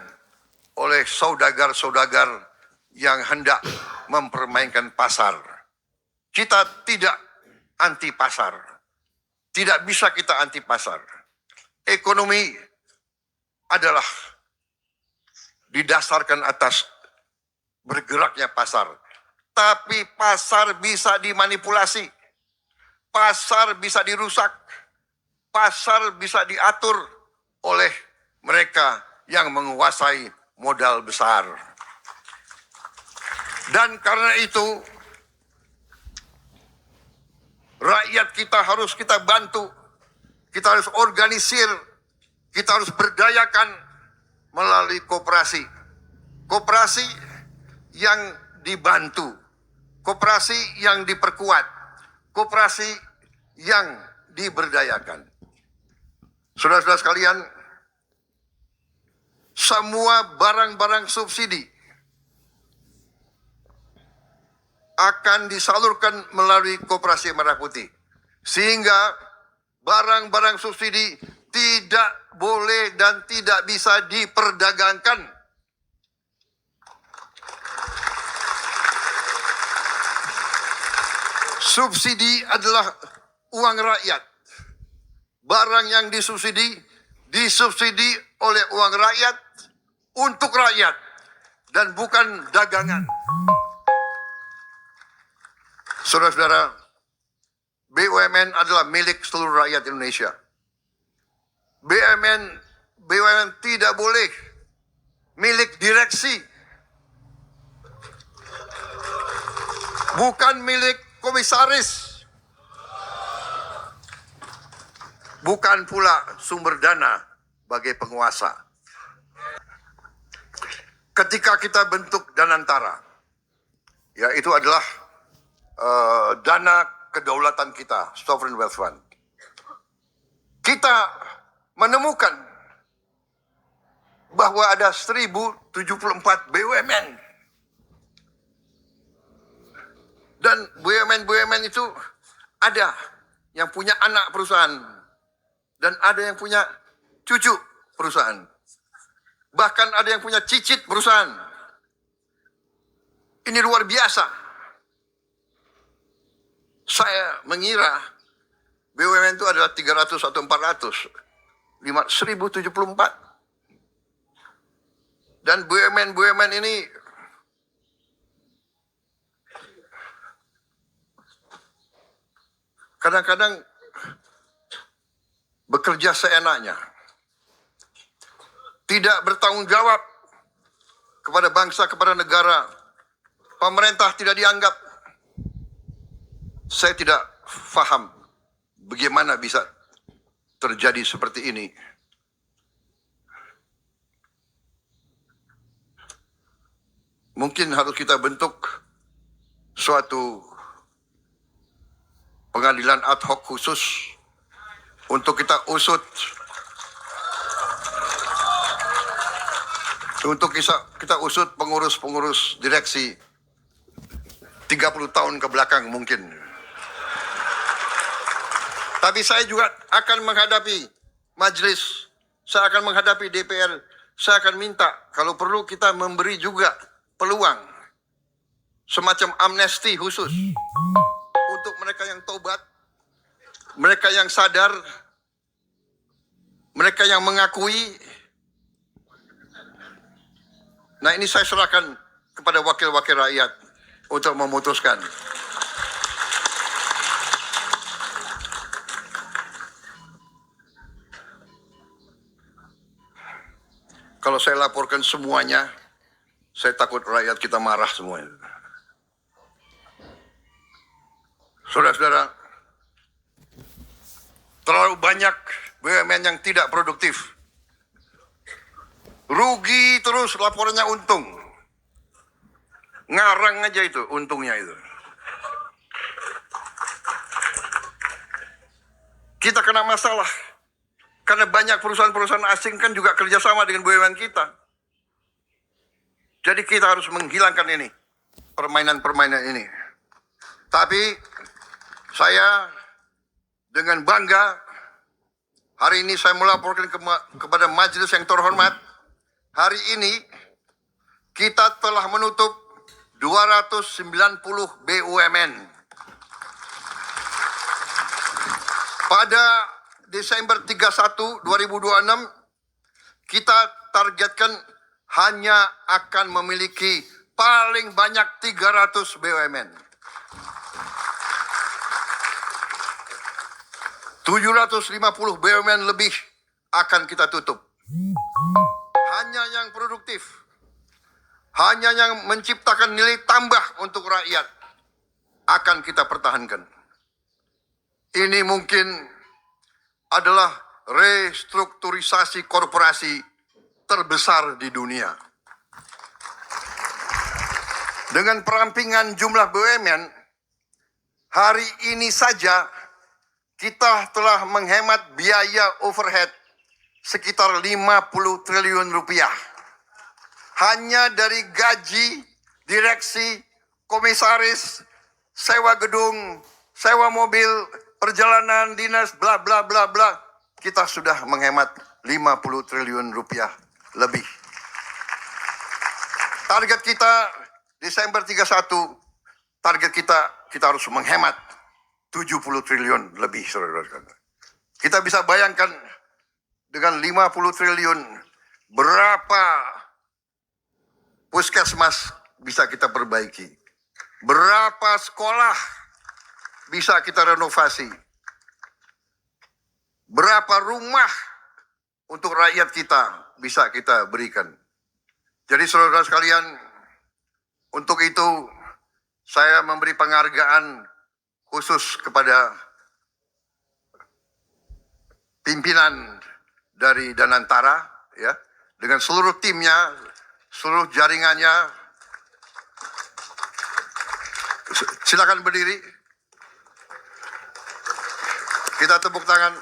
oleh saudagar-saudagar yang hendak mempermainkan pasar. Kita tidak anti pasar. Tidak bisa kita anti pasar. Ekonomi adalah didasarkan atas bergeraknya pasar. Tapi pasar bisa dimanipulasi. Pasar bisa dirusak. Pasar bisa diatur oleh mereka yang menguasai modal besar. Dan karena itu, rakyat kita harus kita bantu, kita harus organisir, kita harus berdayakan melalui koperasi. Koperasi yang dibantu koperasi yang diperkuat, koperasi yang diberdayakan. Saudara-saudara sekalian, semua barang-barang subsidi akan disalurkan melalui Koperasi Merah Putih. Sehingga barang-barang subsidi tidak boleh dan tidak bisa diperdagangkan. Subsidi adalah uang rakyat. Barang yang disubsidi oleh uang rakyat untuk rakyat dan bukan dagangan. Saudara-saudara, BUMN adalah milik seluruh rakyat Indonesia. BUMN tidak boleh milik direksi, bukan milik komisaris, bukan pula sumber dana bagi penguasa. Ketika kita bentuk Danantara, ya itu adalah dana kedaulatan kita, Sovereign Wealth Fund. Kita menemukan bahwa ada 1074 BUMN. Dan BUMN itu ada yang punya anak perusahaan dan ada yang punya cucu perusahaan. Bahkan ada yang punya cicit perusahaan. Ini luar biasa. Saya mengira BUMN itu adalah 300 atau 400. 1074. Dan BUMN ini kadang-kadang bekerja seenaknya. Tidak bertanggung jawab kepada bangsa, kepada negara. Pemerintah tidak dianggap. Saya tidak paham bagaimana bisa terjadi seperti ini. Mungkin harus kita bentuk suatu pengadilan ad hoc khusus untuk kita usut, pengurus-pengurus direksi 30 tahun ke belakang mungkin. Tapi saya juga akan menghadapi majelis, saya akan menghadapi DPR, saya akan minta kalau perlu kita memberi juga peluang semacam amnesti khusus untuk mereka yang tobat, mereka yang sadar, mereka yang mengakui. Nah, ini saya serahkan kepada wakil-wakil rakyat untuk memutuskan. Kalau saya laporkan semuanya, saya takut rakyat kita marah semuanya. Saudara-saudara, terlalu banyak BUMN yang tidak produktif. Rugi terus, laporannya untung. Ngarang aja itu, untungnya itu. Kita kena masalah. Karena banyak perusahaan-perusahaan asing kan juga kerjasama dengan BUMN kita. Jadi kita harus menghilangkan ini, permainan-permainan ini. Tapi saya dengan bangga hari ini saya melaporkan kepada majelis yang terhormat. Hari ini kita telah menutup 290 BUMN. Pada Desember 31, 2026, kita targetkan hanya akan memiliki paling banyak 300 BUMN. 750 BUMN lebih akan kita tutup. Hanya yang produktif, hanya yang menciptakan nilai tambah untuk rakyat akan kita pertahankan. Ini mungkin adalah restrukturisasi korporasi terbesar di dunia. Dengan perampingan jumlah BUMN, hari ini saja kita telah menghemat biaya overhead sekitar 50 triliun rupiah. Hanya dari gaji, direksi, komisaris, sewa gedung, sewa mobil, perjalanan dinas, bla bla bla bla, kita sudah menghemat 50 triliun rupiah lebih. Target kita Desember 31, target kita harus menghemat 70 triliun lebih, saudara-saudara. Kita bisa bayangkan dengan 50 triliun berapa puskesmas bisa kita perbaiki, berapa sekolah bisa kita renovasi, berapa rumah untuk rakyat kita bisa kita berikan. Jadi saudara sekalian, untuk itu saya memberi penghargaan khusus kepada pimpinan dari Danantara, ya, dengan seluruh timnya, seluruh jaringannya. Silakan berdiri. Kita tepuk tangan.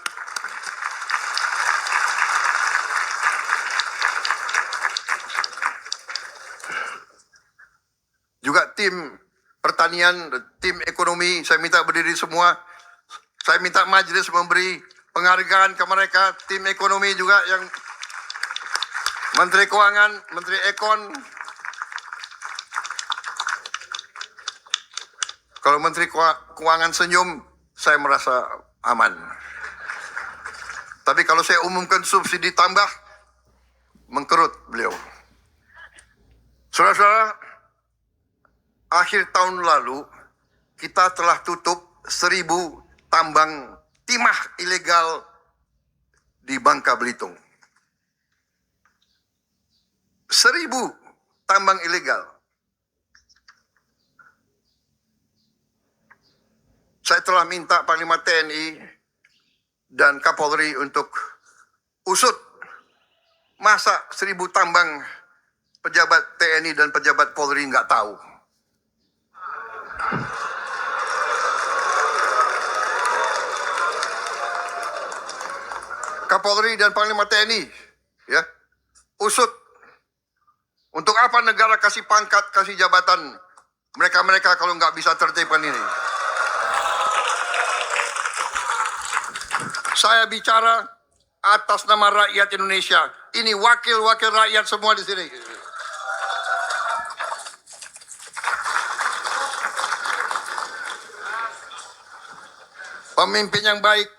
Juga tim pertanian, tim ekonomi, saya minta berdiri semua. Saya minta majelis memberi penghargaan ke mereka, tim ekonomi juga yang Menteri Keuangan, Menteri Ekon. Kalau Menteri Keuangan senyum, saya merasa aman. Tapi kalau saya umumkan subsidi tambah, mengkerut beliau. Saudara-saudara, akhir tahun lalu kita telah tutup 1.000 tambang timah ilegal di Bangka Belitung. 1.000 tambang ilegal. Saya telah minta Panglima TNI dan Kapolri untuk usut. Masa 1.000 tambang pejabat TNI dan pejabat Polri nggak tahu? Kapolri dan Panglima TNI, ya, usut. Untuk apa negara kasih pangkat, kasih jabatan mereka-mereka kalau nggak bisa tertibkan ini? Saya bicara atas nama rakyat Indonesia. Ini wakil-wakil rakyat semua di sini. Pemimpin yang baik,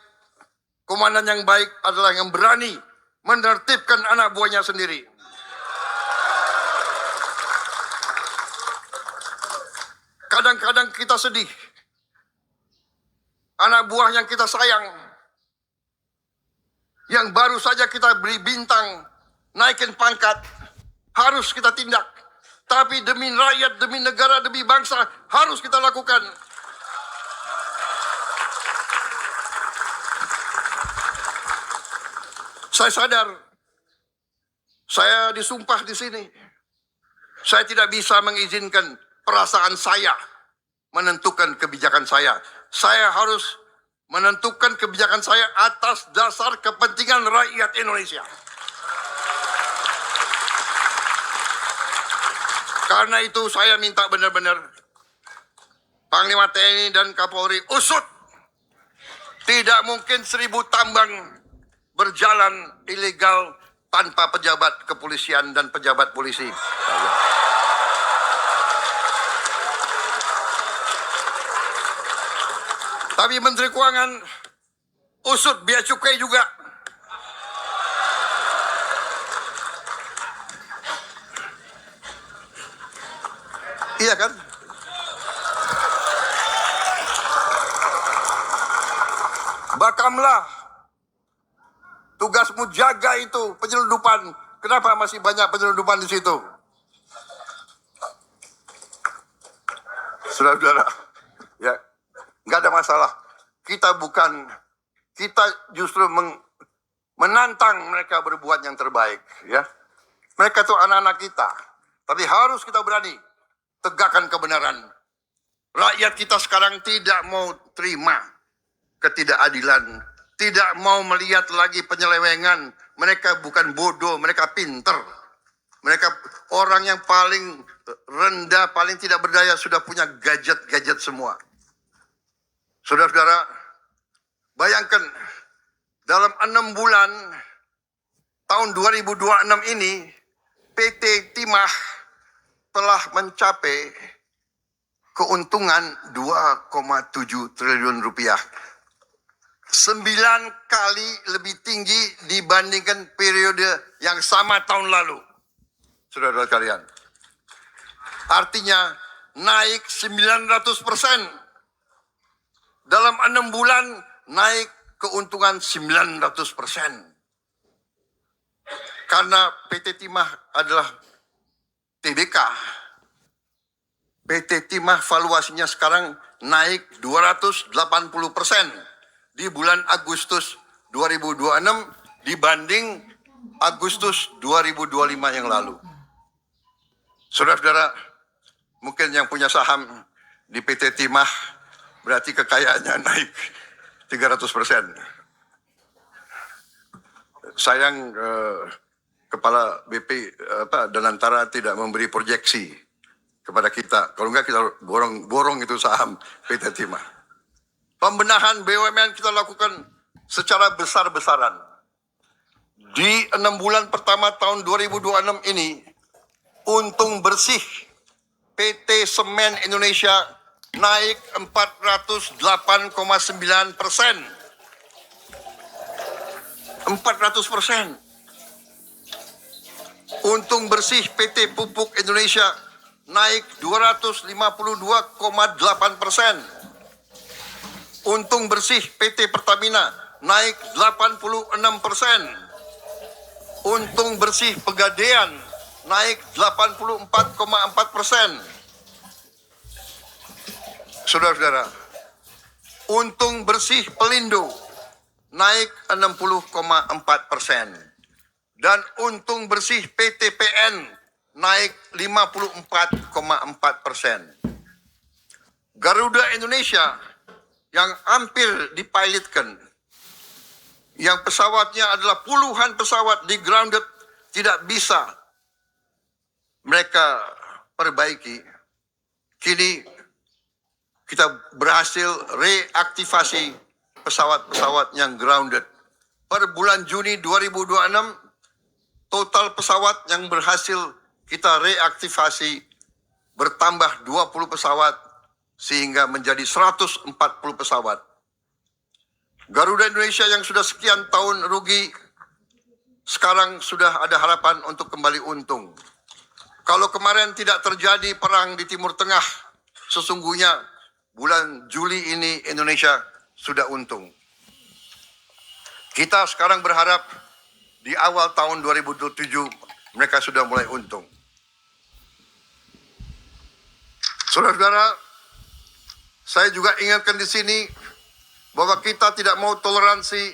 komandan yang baik adalah yang berani menertibkan anak buahnya sendiri. Kadang-kadang kita sedih. Anak buah yang kita sayang, yang baru saja kita beri bintang, naikin pangkat, harus kita tindak. Tapi demi rakyat, demi negara, demi bangsa, harus kita lakukan. Saya sadar, saya disumpah di sini. Saya tidak bisa mengizinkan perasaan saya menentukan kebijakan saya. Saya harus menentukan kebijakan saya atas dasar kepentingan rakyat Indonesia. Karena itu saya minta benar-benar Panglima TNI dan Kapolri usut. Tidak mungkin 1.000 tambang berjalan ilegal tanpa pejabat kepolisian dan pejabat polisi. Tapi Menteri Keuangan usut bea cukai juga. Iya kan? Bakamlah. Tugasmu jaga itu penyelundupan. Kenapa masih banyak penyelundupan di situ? Saudara-saudara, ya, nggak ada masalah. Kita justru menantang mereka berbuat yang terbaik, ya. Mereka tuh anak-anak kita, tapi harus kita berani. tegakkan kebenaran. Rakyat kita sekarang tidak mau terima ketidakadilan, tidak mau melihat lagi penyelewengan. Mereka bukan bodoh, mereka pinter. Mereka orang yang paling rendah, paling tidak berdaya, sudah punya gadget-gadget semua. Saudara-saudara, bayangkan dalam 6 bulan tahun 2026 ini, PT Timah telah mencapai keuntungan 2,7 triliun rupiah. 9 kali lebih tinggi dibandingkan periode yang sama tahun lalu. Saudara-saudara sekalian. Artinya naik 900%. Dalam 6 bulan naik keuntungan 900%. Karena PT Timah adalah TBK. PT Timah valuasinya sekarang naik 280% di bulan Agustus 2026 dibanding Agustus 2025 yang lalu. Saudara-saudara, mungkin yang punya saham di PT Timah berarti kekayaannya naik 300%. Sayang Kepala BP Danantara tidak memberi proyeksi kepada kita. Kalau enggak kita borong itu saham PT Timah. Pembenahan BUMN kita lakukan secara besar-besaran. Di 6 bulan pertama tahun 2026 ini, untung bersih PT Semen Indonesia naik 408,9%. 400%. Untung bersih PT Pupuk Indonesia naik 252,8%. Untung bersih PT Pertamina naik 86%. Untung bersih Pegadaian naik 84,4%. Saudara-saudara, untung bersih Pelindo naik 60,4%. Dan untung bersih PTPN naik 54,4%. Garuda Indonesia yang hampir dipilotkan, yang pesawatnya adalah puluhan pesawat di grounded, tidak bisa mereka perbaiki. Kini kita berhasil reaktivasi pesawat-pesawat yang grounded. Per bulan Juni 2026, total pesawat yang berhasil kita reaktivasi bertambah 20 pesawat sehingga menjadi 140 pesawat. Garuda Indonesia yang sudah sekian tahun rugi, sekarang sudah ada harapan untuk kembali untung. Kalau kemarin tidak terjadi perang di Timur Tengah, sesungguhnya bulan Juli ini Indonesia sudah untung. Kita sekarang berharap di awal tahun 2027 mereka sudah mulai untung. Saudara-saudara, saya juga ingatkan di sini bahwa kita tidak mau toleransi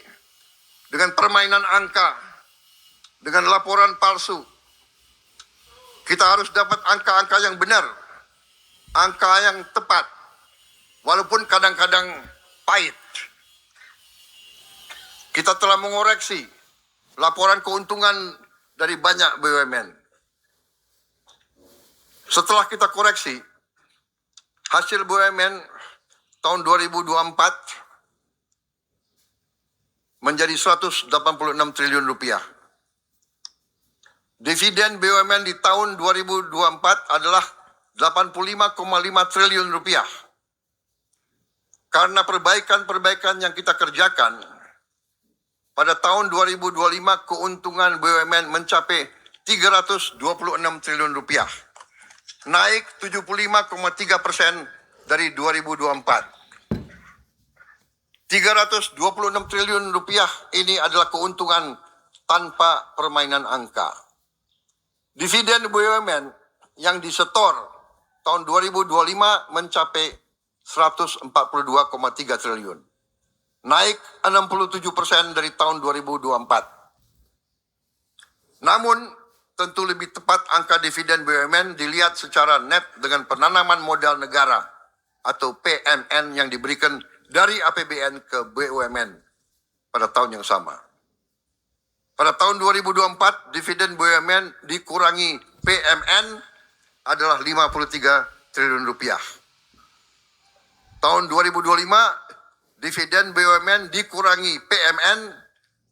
dengan permainan angka, dengan laporan palsu. Kita harus dapat angka-angka yang benar, angka yang tepat, walaupun kadang-kadang pahit. Kita telah mengoreksi laporan keuntungan dari banyak BUMN. Setelah kita koreksi, hasil BUMN tahun 2024 menjadi 186 triliun rupiah. Dividen BUMN di tahun 2024 adalah 85,5 triliun rupiah. Karena perbaikan-perbaikan yang kita kerjakan, pada tahun 2025 keuntungan BUMN mencapai 326 triliun rupiah. Naik 75,3% dari 2024. 326 triliun rupiah ini adalah keuntungan tanpa permainan angka. Dividen BUMN yang disetor tahun 2025 mencapai 142,3 triliun. Naik 67% dari tahun 2024. Namun tentu lebih tepat angka dividen BUMN dilihat secara net dengan penanaman modal negara atau PMN yang diberikan dari APBN ke BUMN pada tahun yang sama. Pada tahun 2024, dividen BUMN dikurangi PMN adalah 53 triliun rupiah. Tahun 2025, dividen BUMN dikurangi PMN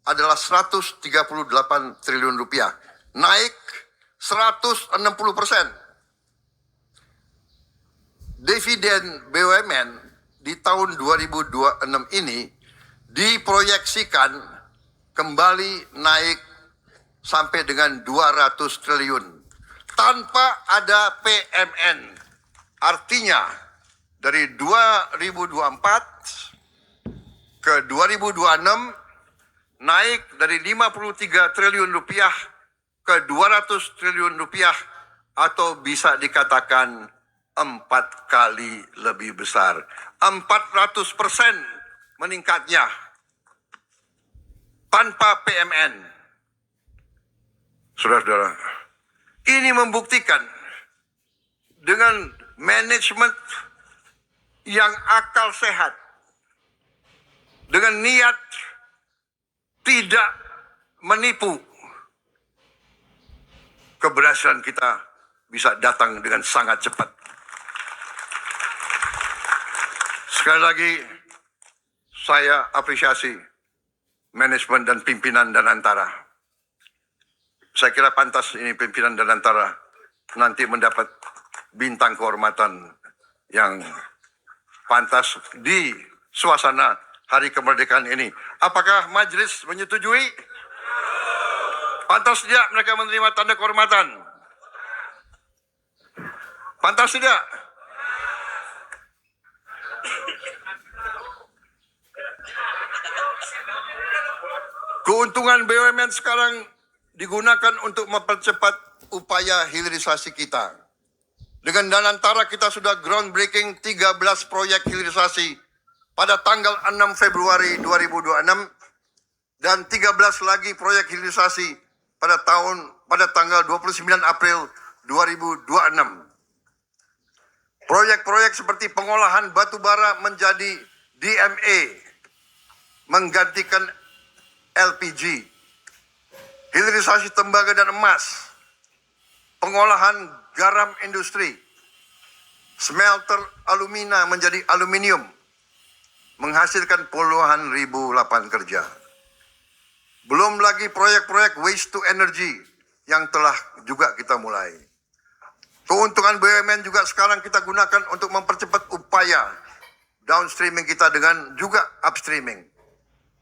adalah 138 triliun rupiah, naik 160%. Dividen BUMN di tahun 2026 ini diproyeksikan kembali naik sampai dengan 200 triliun tanpa ada PMN. Artinya dari 2024 ke 2026 naik dari 53 triliun rupiah ke 200 triliun rupiah atau bisa dikatakan 4 kali lebih besar. 400% meningkatnya tanpa PMN. Saudara-saudara, ini membuktikan dengan manajemen yang akal sehat, dengan niat tidak menipu, keberhasilan kita bisa datang dengan sangat cepat. Sekali lagi, saya apresiasi manajemen dan pimpinan Danantara. Saya kira pantas ini pimpinan Danantara nanti mendapat bintang kehormatan yang pantas di suasana Hari Kemerdekaan ini. Apakah majelis menyetujui? Pantas tidak mereka menerima tanda kehormatan? Pantas tidak? Keuntungan BUMN sekarang digunakan untuk mempercepat upaya hilirisasi kita. Dengan Danantara kita sudah groundbreaking 13 proyek hilirisasi pada tanggal 6 Februari 2026 dan 13 lagi proyek hilirisasi pada tanggal 29 April 2026. Proyek-proyek seperti pengolahan batu bara menjadi DMA, menggantikan LPG, hilirisasi tembaga dan emas, pengolahan garam industri, smelter alumina menjadi aluminium, menghasilkan puluhan ribu lapangan kerja. Belum lagi proyek-proyek waste to energy yang telah juga kita mulai. Keuntungan BUMN juga sekarang kita gunakan untuk mempercepat upaya downstreaming kita dengan juga upstreaming.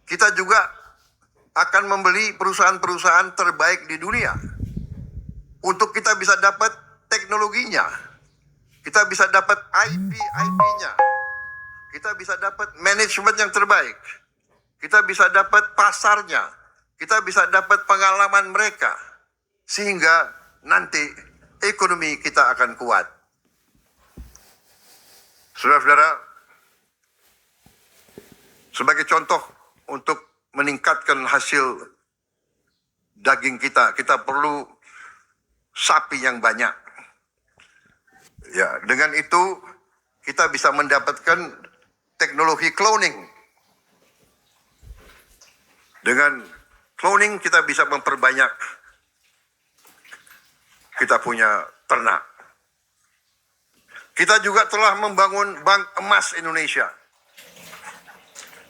Kita juga akan membeli perusahaan-perusahaan terbaik di dunia untuk kita bisa dapat teknologinya, kita bisa dapat IP-nya, kita bisa dapat manajemen yang terbaik, kita bisa dapat pasarnya, kita bisa dapat pengalaman mereka, sehingga nanti ekonomi kita akan kuat. Saudara-saudara, sebagai contoh untuk meningkatkan hasil daging kita, kita perlu sapi yang banyak. Ya, dengan itu kita bisa mendapatkan teknologi cloning. Dengan cloning kita bisa memperbanyak kita punya ternak. Kita juga telah membangun Bank Emas Indonesia.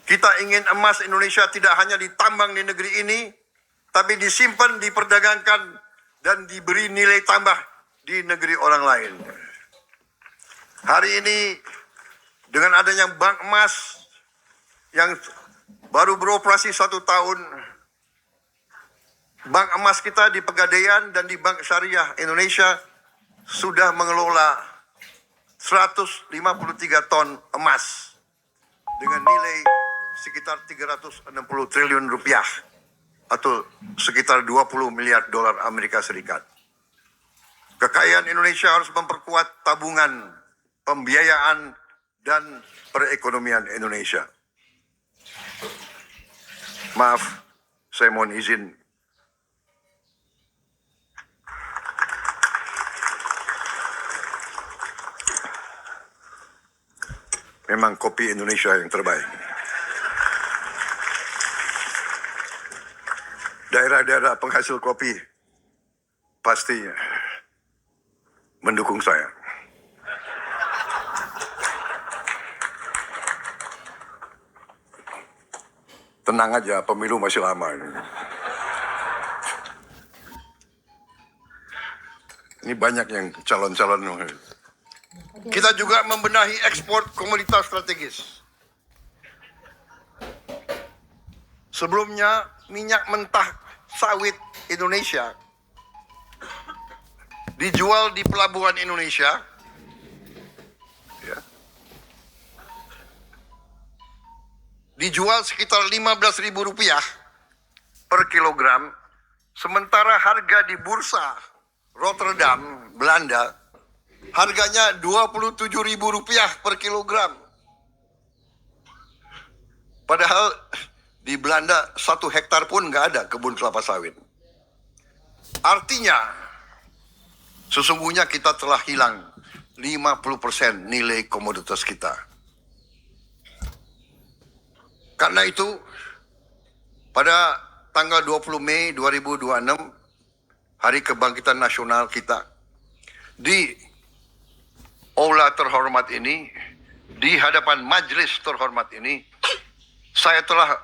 Kita ingin emas Indonesia tidak hanya ditambang di negeri ini, tapi disimpan, diperdagangkan, dan diberi nilai tambah di negeri orang lain. Hari ini, dengan adanya Bank Emas yang baru beroperasi 1 tahun, Bank Emas kita di Pegadaian dan di Bank Syariah Indonesia sudah mengelola 153 ton emas dengan nilai sekitar 360 triliun rupiah atau sekitar 20 miliar dolar Amerika Serikat. Kekayaan Indonesia harus memperkuat tabungan, pembiayaan, dan perekonomian Indonesia. Maaf, saya mohon izin. memang kopi Indonesia yang terbaik. Daerah-daerah penghasil kopi pasti mendukung saya. Tenang aja, pemilu masih lama. Ini banyak yang calon-calon. Kita juga membenahi ekspor komoditas strategis. Sebelumnya, minyak mentah sawit Indonesia dijual di pelabuhan Indonesia, ya, dijual sekitar Rp15.000 per kilogram, sementara harga di bursa Rotterdam, Belanda, harganya Rp27.000 per kilogram. Padahal di Belanda 1 hektar pun nggak ada kebun kelapa sawit. Artinya, sesungguhnya kita telah hilang 50% nilai komoditas kita. Karena itu, pada tanggal 20 Mei 2026, Hari Kebangkitan Nasional kita, di aula terhormat ini, di hadapan majelis terhormat ini, saya telah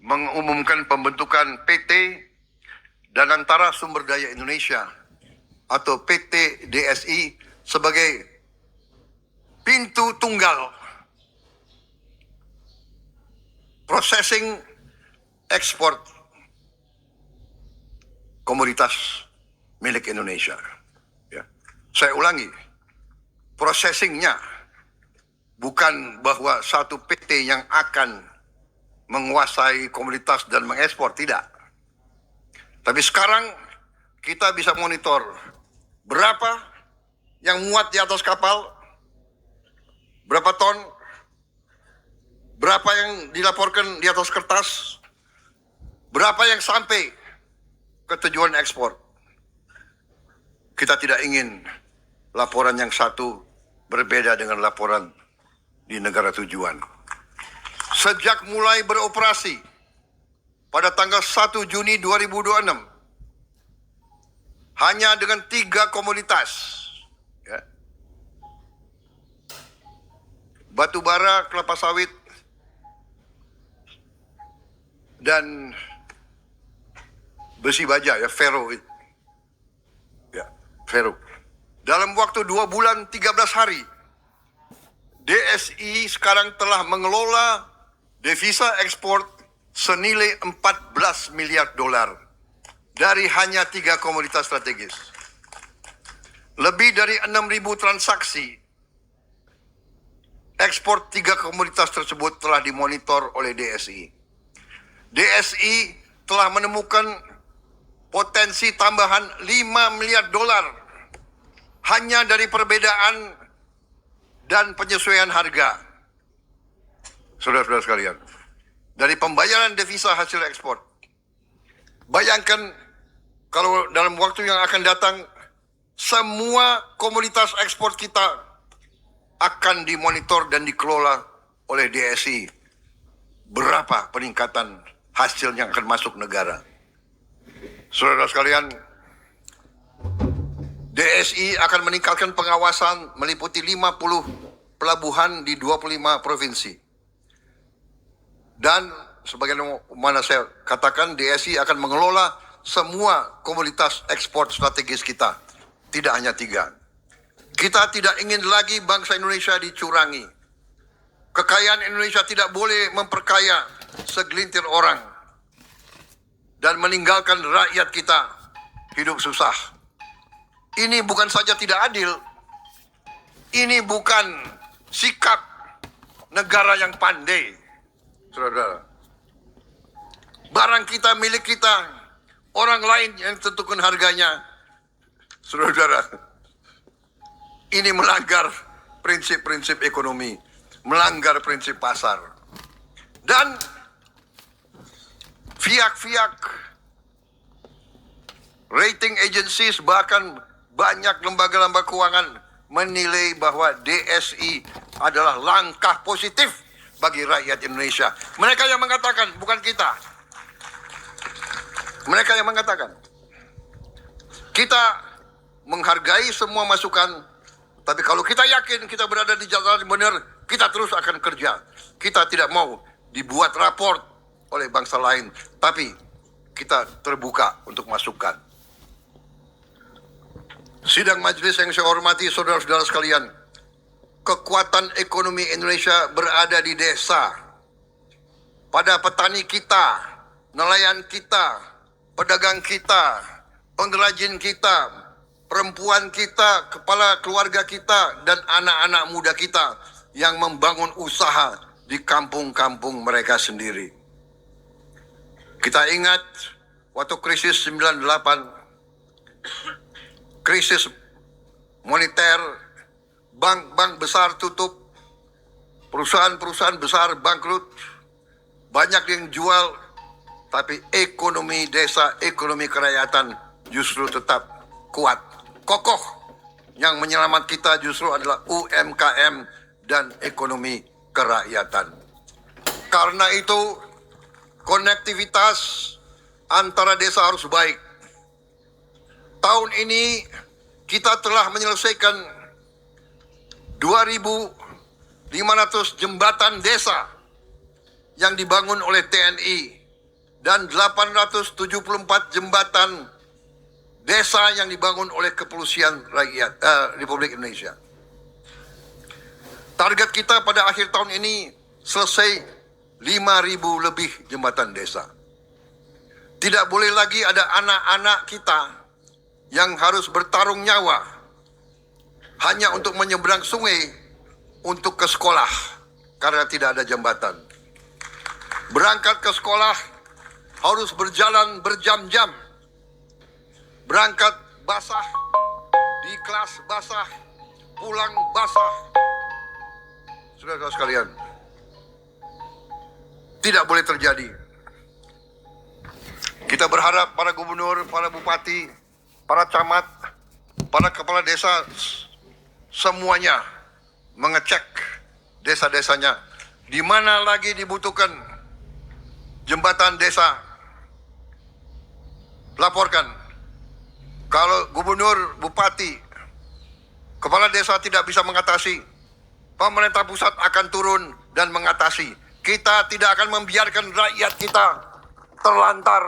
mengumumkan pembentukan PT Danantara Sumber Daya Indonesia atau PT DSI sebagai pintu tunggal processing ekspor komoditas milik Indonesia. Ya. Saya ulangi, processingnya bukan bahwa satu PT yang akan menguasai komoditas dan mengekspor, tidak. Tapi sekarang kita bisa monitor berapa yang muat di atas kapal, berapa ton, berapa yang dilaporkan di atas kertas, berapa yang sampai ke tujuan ekspor. Kita tidak ingin laporan yang satu berbeda dengan laporan di negara tujuan. Sejak mulai beroperasi pada tanggal 1 Juni 2026, hanya dengan 3 komoditas, ya, batu bara, kelapa sawit, dan besi baja, ya, fero. Ya, fero. Dalam waktu 2 bulan 13 hari, DSI sekarang telah mengelola devisa ekspor senilai 14 miliar dolar dari hanya 3 komoditas strategis. Lebih dari 6.000 transaksi ekspor 3 komoditas tersebut telah dimonitor oleh DSI. DSI telah menemukan potensi tambahan 5 miliar dolar hanya dari perbedaan dan penyesuaian harga. Saudara-saudara sekalian, dari pembayaran devisa hasil ekspor. Bayangkan kalau dalam waktu yang akan datang, semua komoditas ekspor kita akan dimonitor dan dikelola oleh DSI. Berapa peningkatan hasil yang akan masuk negara? Saudara sekalian, DSI akan meningkatkan pengawasan meliputi 50 pelabuhan di 25 provinsi. Dan sebagaimana saya katakan, DSI akan mengelola semua komoditas ekspor strategis kita. Tidak hanya 3. Kita tidak ingin lagi bangsa Indonesia dicurangi. Kekayaan Indonesia tidak boleh memperkaya segelintir orang dan meninggalkan rakyat kita hidup susah. Ini bukan saja tidak adil, ini bukan sikap negara yang pandai. Saudara, barang kita milik kita, orang lain yang tentukan harganya. Saudara, ini melanggar prinsip-prinsip ekonomi, melanggar prinsip pasar. Dan pihak-pihak rating agencies, bahkan banyak lembaga-lembaga keuangan menilai bahwa DSI adalah langkah positif bagi rakyat Indonesia. Mereka yang mengatakan, bukan kita. Mereka yang mengatakan. Kita menghargai semua masukan, tapi kalau kita yakin kita berada di jalan yang benar, kita terus akan kerja. Kita tidak mau dibuat raport oleh bangsa lain, tapi kita terbuka untuk masukan. Sidang majelis yang saya hormati, saudara-saudara sekalian, kekuatan ekonomi Indonesia berada di desa, pada petani kita, nelayan kita, pedagang kita, pengrajin kita, perempuan kita, kepala keluarga kita, dan anak-anak muda kita yang membangun usaha di kampung-kampung mereka sendiri. Kita ingat waktu krisis 98, krisis moneter, bank-bank besar tutup, perusahaan-perusahaan besar bangkrut, banyak yang jual, tapi ekonomi desa, ekonomi kerakyatan justru tetap kuat, kokoh. Yang menyelamat kita justru adalah UMKM dan ekonomi kerakyatan. Karena itu, konektivitas antara desa harus baik. Tahun ini kita telah menyelesaikan 2.500 jembatan desa yang dibangun oleh TNI dan 874 jembatan desa yang dibangun oleh Kepolisian Republik Indonesia. Target kita pada akhir tahun ini selesai 5.000 lebih jembatan desa. Tidak boleh lagi ada anak-anak kita yang harus bertarung nyawa hanya untuk menyeberang sungai untuk ke sekolah karena tidak ada jembatan. Berangkat ke sekolah harus berjalan berjam-jam. Berangkat basah, di kelas basah, pulang basah. Saudara-saudara sekalian, tidak boleh terjadi. Kita berharap para gubernur, para bupati, para camat, para kepala desa, semuanya mengecek desa-desanya. Di mana lagi dibutuhkan jembatan desa, laporkan. Kalau gubernur, bupati, kepala desa tidak bisa mengatasi, pemerintah pusat akan turun dan mengatasi. Kita tidak akan membiarkan rakyat kita terlantar.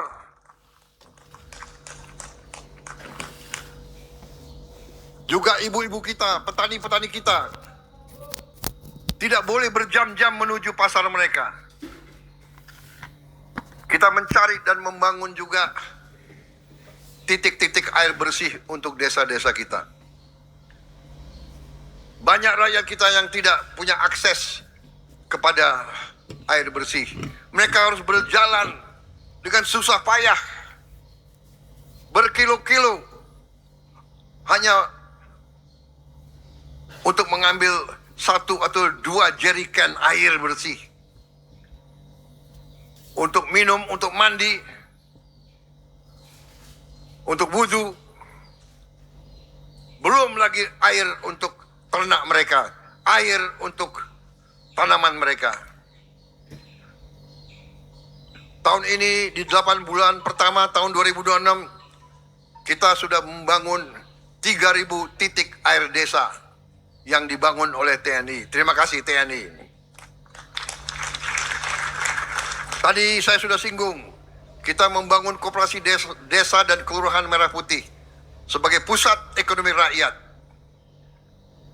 Juga ibu-ibu kita, petani-petani kita, tidak boleh berjam-jam menuju pasar mereka. Kita mencari dan membangun juga titik-titik air bersih untuk desa-desa kita. Banyak rakyat kita yang tidak punya akses kepada air bersih. Mereka harus berjalan dengan susah payah, berkilo-kilo, hanya untuk mengambil 1 atau 2 jerigen air bersih. Untuk minum, untuk mandi, untuk wudu. Belum lagi air untuk ternak mereka, air untuk tanaman mereka. Tahun ini di 8 bulan pertama tahun 2026 kita sudah membangun 3.000 titik air desa yang dibangun oleh TNI. Terima kasih TNI. Tadi saya sudah singgung, kita membangun koperasi desa dan kelurahan Merah Putih sebagai pusat ekonomi rakyat.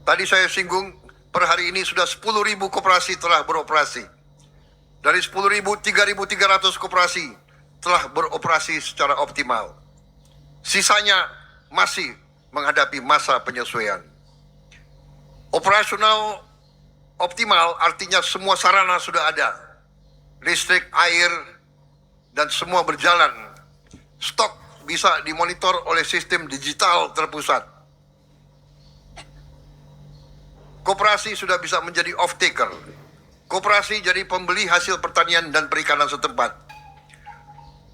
Tadi saya singgung, per hari ini sudah 10.000 koperasi telah beroperasi. Dari 10.000, 3.300 koperasi telah beroperasi secara optimal. Sisanya masih menghadapi masa penyesuaian. Operasional optimal artinya semua sarana sudah ada. Listrik, air, dan semua berjalan. Stok bisa dimonitor oleh sistem digital terpusat. Koperasi sudah bisa menjadi off-taker. Koperasi jadi pembeli hasil pertanian dan perikanan setempat.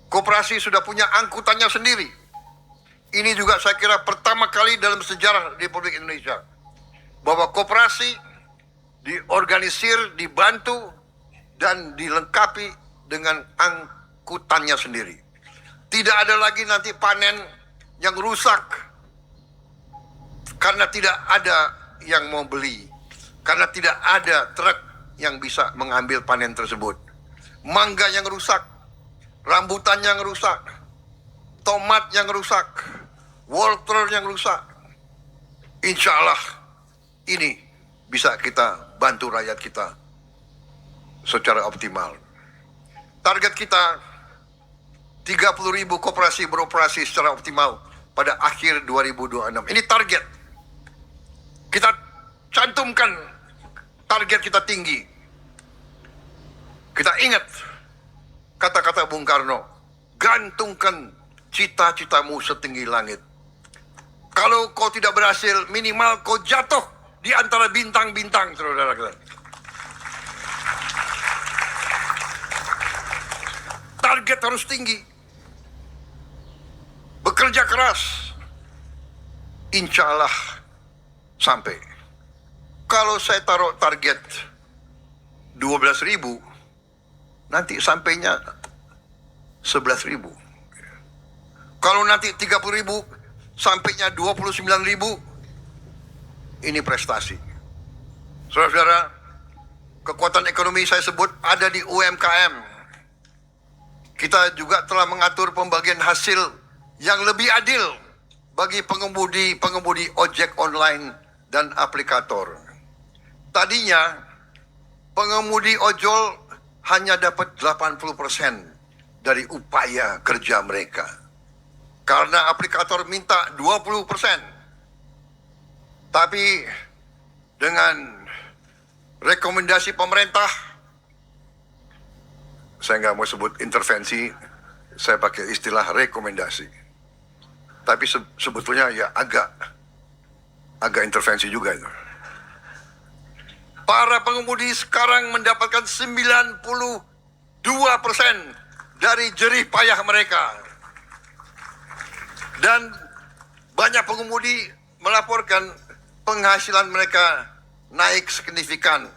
Koperasi sudah punya angkutannya sendiri. Ini juga saya kira pertama kali dalam sejarah Republik Indonesia. bahwa koperasi diorganisir, dibantu, dan dilengkapi dengan angkutannya sendiri. Tidak ada lagi nanti panen yang rusak karena tidak ada yang mau beli, karena tidak ada truk yang bisa mengambil panen tersebut. Mangga yang rusak, rambutan yang rusak, tomat yang rusak, wortel yang rusak. Insya Allah ini bisa kita bantu rakyat kita secara optimal. Target kita 30.000 koperasi beroperasi secara optimal pada akhir 2026. Ini target. Kita cantumkan target kita tinggi. Kita ingat kata-kata Bung Karno, gantungkan cita-citamu setinggi langit. Kalau kau tidak berhasil, minimal kau jatuh di antara bintang-bintang, saudara-saudara. Target harus tinggi. Bekerja keras. Insya Allah sampai. Kalau saya taruh target 12.000, nanti sampainya 11.000. Kalau nanti 30.000, sampainya 29.000, ini prestasi. Saudara-saudara, kekuatan ekonomi saya sebut ada di UMKM. Kita juga telah mengatur pembagian hasil yang lebih adil bagi pengemudi ojek online dan aplikator. Tadinya, pengemudi ojol hanya dapat 80% dari upaya kerja mereka. Karena aplikator minta 20%. Tapi dengan rekomendasi pemerintah, saya nggak mau sebut intervensi, saya pakai istilah rekomendasi. Tapi sebetulnya ya agak intervensi juga itu. Para pengemudi sekarang mendapatkan 92% dari jerih payah mereka. Dan banyak pengemudi melaporkan penghasilan mereka naik signifikan.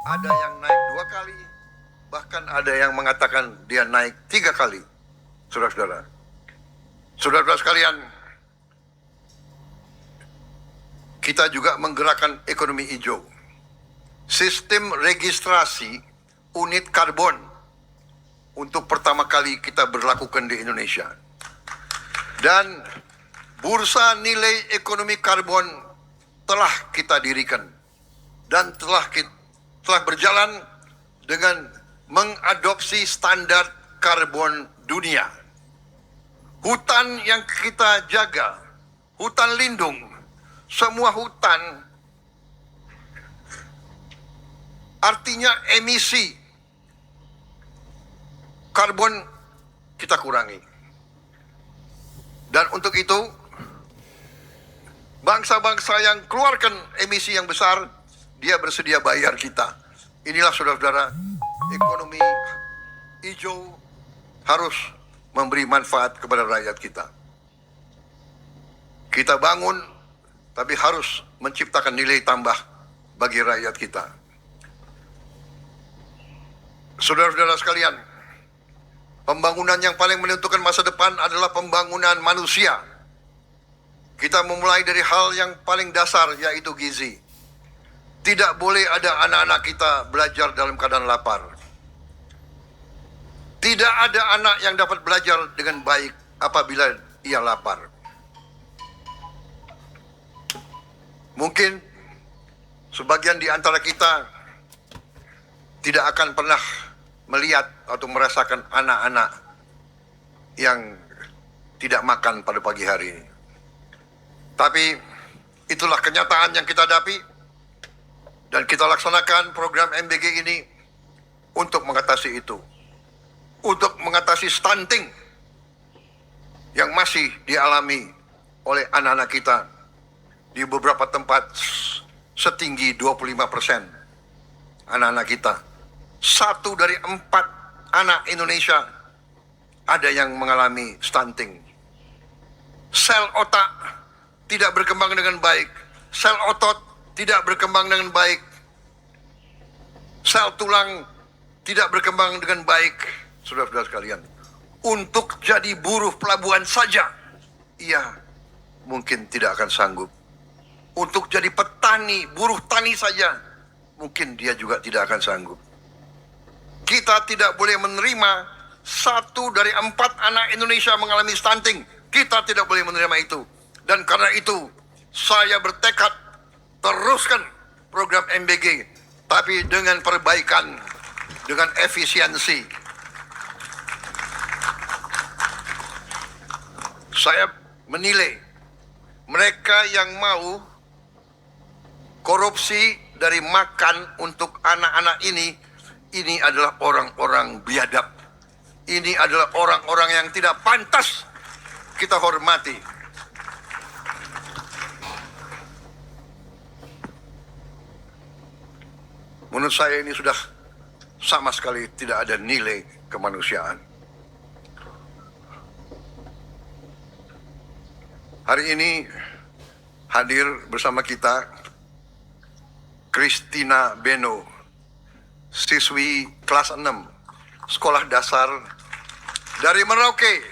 Ada yang naik 2 kali, bahkan ada yang mengatakan dia naik 3 kali. Saudara-saudara. Saudara-saudara sekalian, kita juga menggerakkan ekonomi hijau. Sistem registrasi unit karbon untuk pertama kali kita berlakukan di Indonesia. Dan bursa nilai ekonomi karbon telah kita dirikan dan telah berjalan dengan mengadopsi standar karbon dunia. Hutan yang kita jaga, hutan lindung, semua hutan artinya emisi karbon kita kurangi. Dan untuk itu, bangsa-bangsa yang keluarkan emisi yang besar, dia bersedia bayar kita. Inilah saudara-saudara, ekonomi hijau harus memberi manfaat kepada rakyat kita. Kita bangun, tapi harus menciptakan nilai tambah bagi rakyat kita. Saudara-saudara sekalian, pembangunan yang paling menentukan masa depan adalah pembangunan manusia. Kita memulai dari hal yang paling dasar, yaitu gizi. Tidak boleh ada anak-anak kita belajar dalam keadaan lapar. Tidak ada anak yang dapat belajar dengan baik apabila ia lapar. Mungkin sebagian di antara kita tidak akan pernah melihat atau merasakan anak-anak yang tidak makan pada pagi hari ini. Tapi itulah kenyataan yang kita hadapi, dan kita laksanakan program MBG ini untuk mengatasi itu. Untuk mengatasi stunting yang masih dialami oleh anak-anak kita di beberapa tempat setinggi 25% anak-anak kita. 1 dari 4 anak Indonesia ada yang mengalami stunting. Sel otak tidak berkembang dengan baik. Sel otot tidak berkembang dengan baik. Sel tulang tidak berkembang dengan baik, saudara-saudara sekalian. Untuk jadi buruh pelabuhan saja, ia mungkin tidak akan sanggup. Untuk jadi petani, buruh tani saja, mungkin dia juga tidak akan sanggup. Kita tidak boleh menerima 1 dari 4 anak Indonesia mengalami stunting. Kita tidak boleh menerima itu. Dan karena itu, saya bertekad teruskan program MBG, tapi dengan perbaikan, dengan efisiensi. Saya menilai mereka yang mau korupsi dari makan untuk anak-anak ini adalah orang-orang biadab. Ini adalah orang-orang yang tidak pantas kita hormati. Menurut saya ini sudah sama sekali tidak ada nilai kemanusiaan. Hari ini hadir bersama kita Christina Beno, siswi kelas 6, sekolah dasar dari Merauke,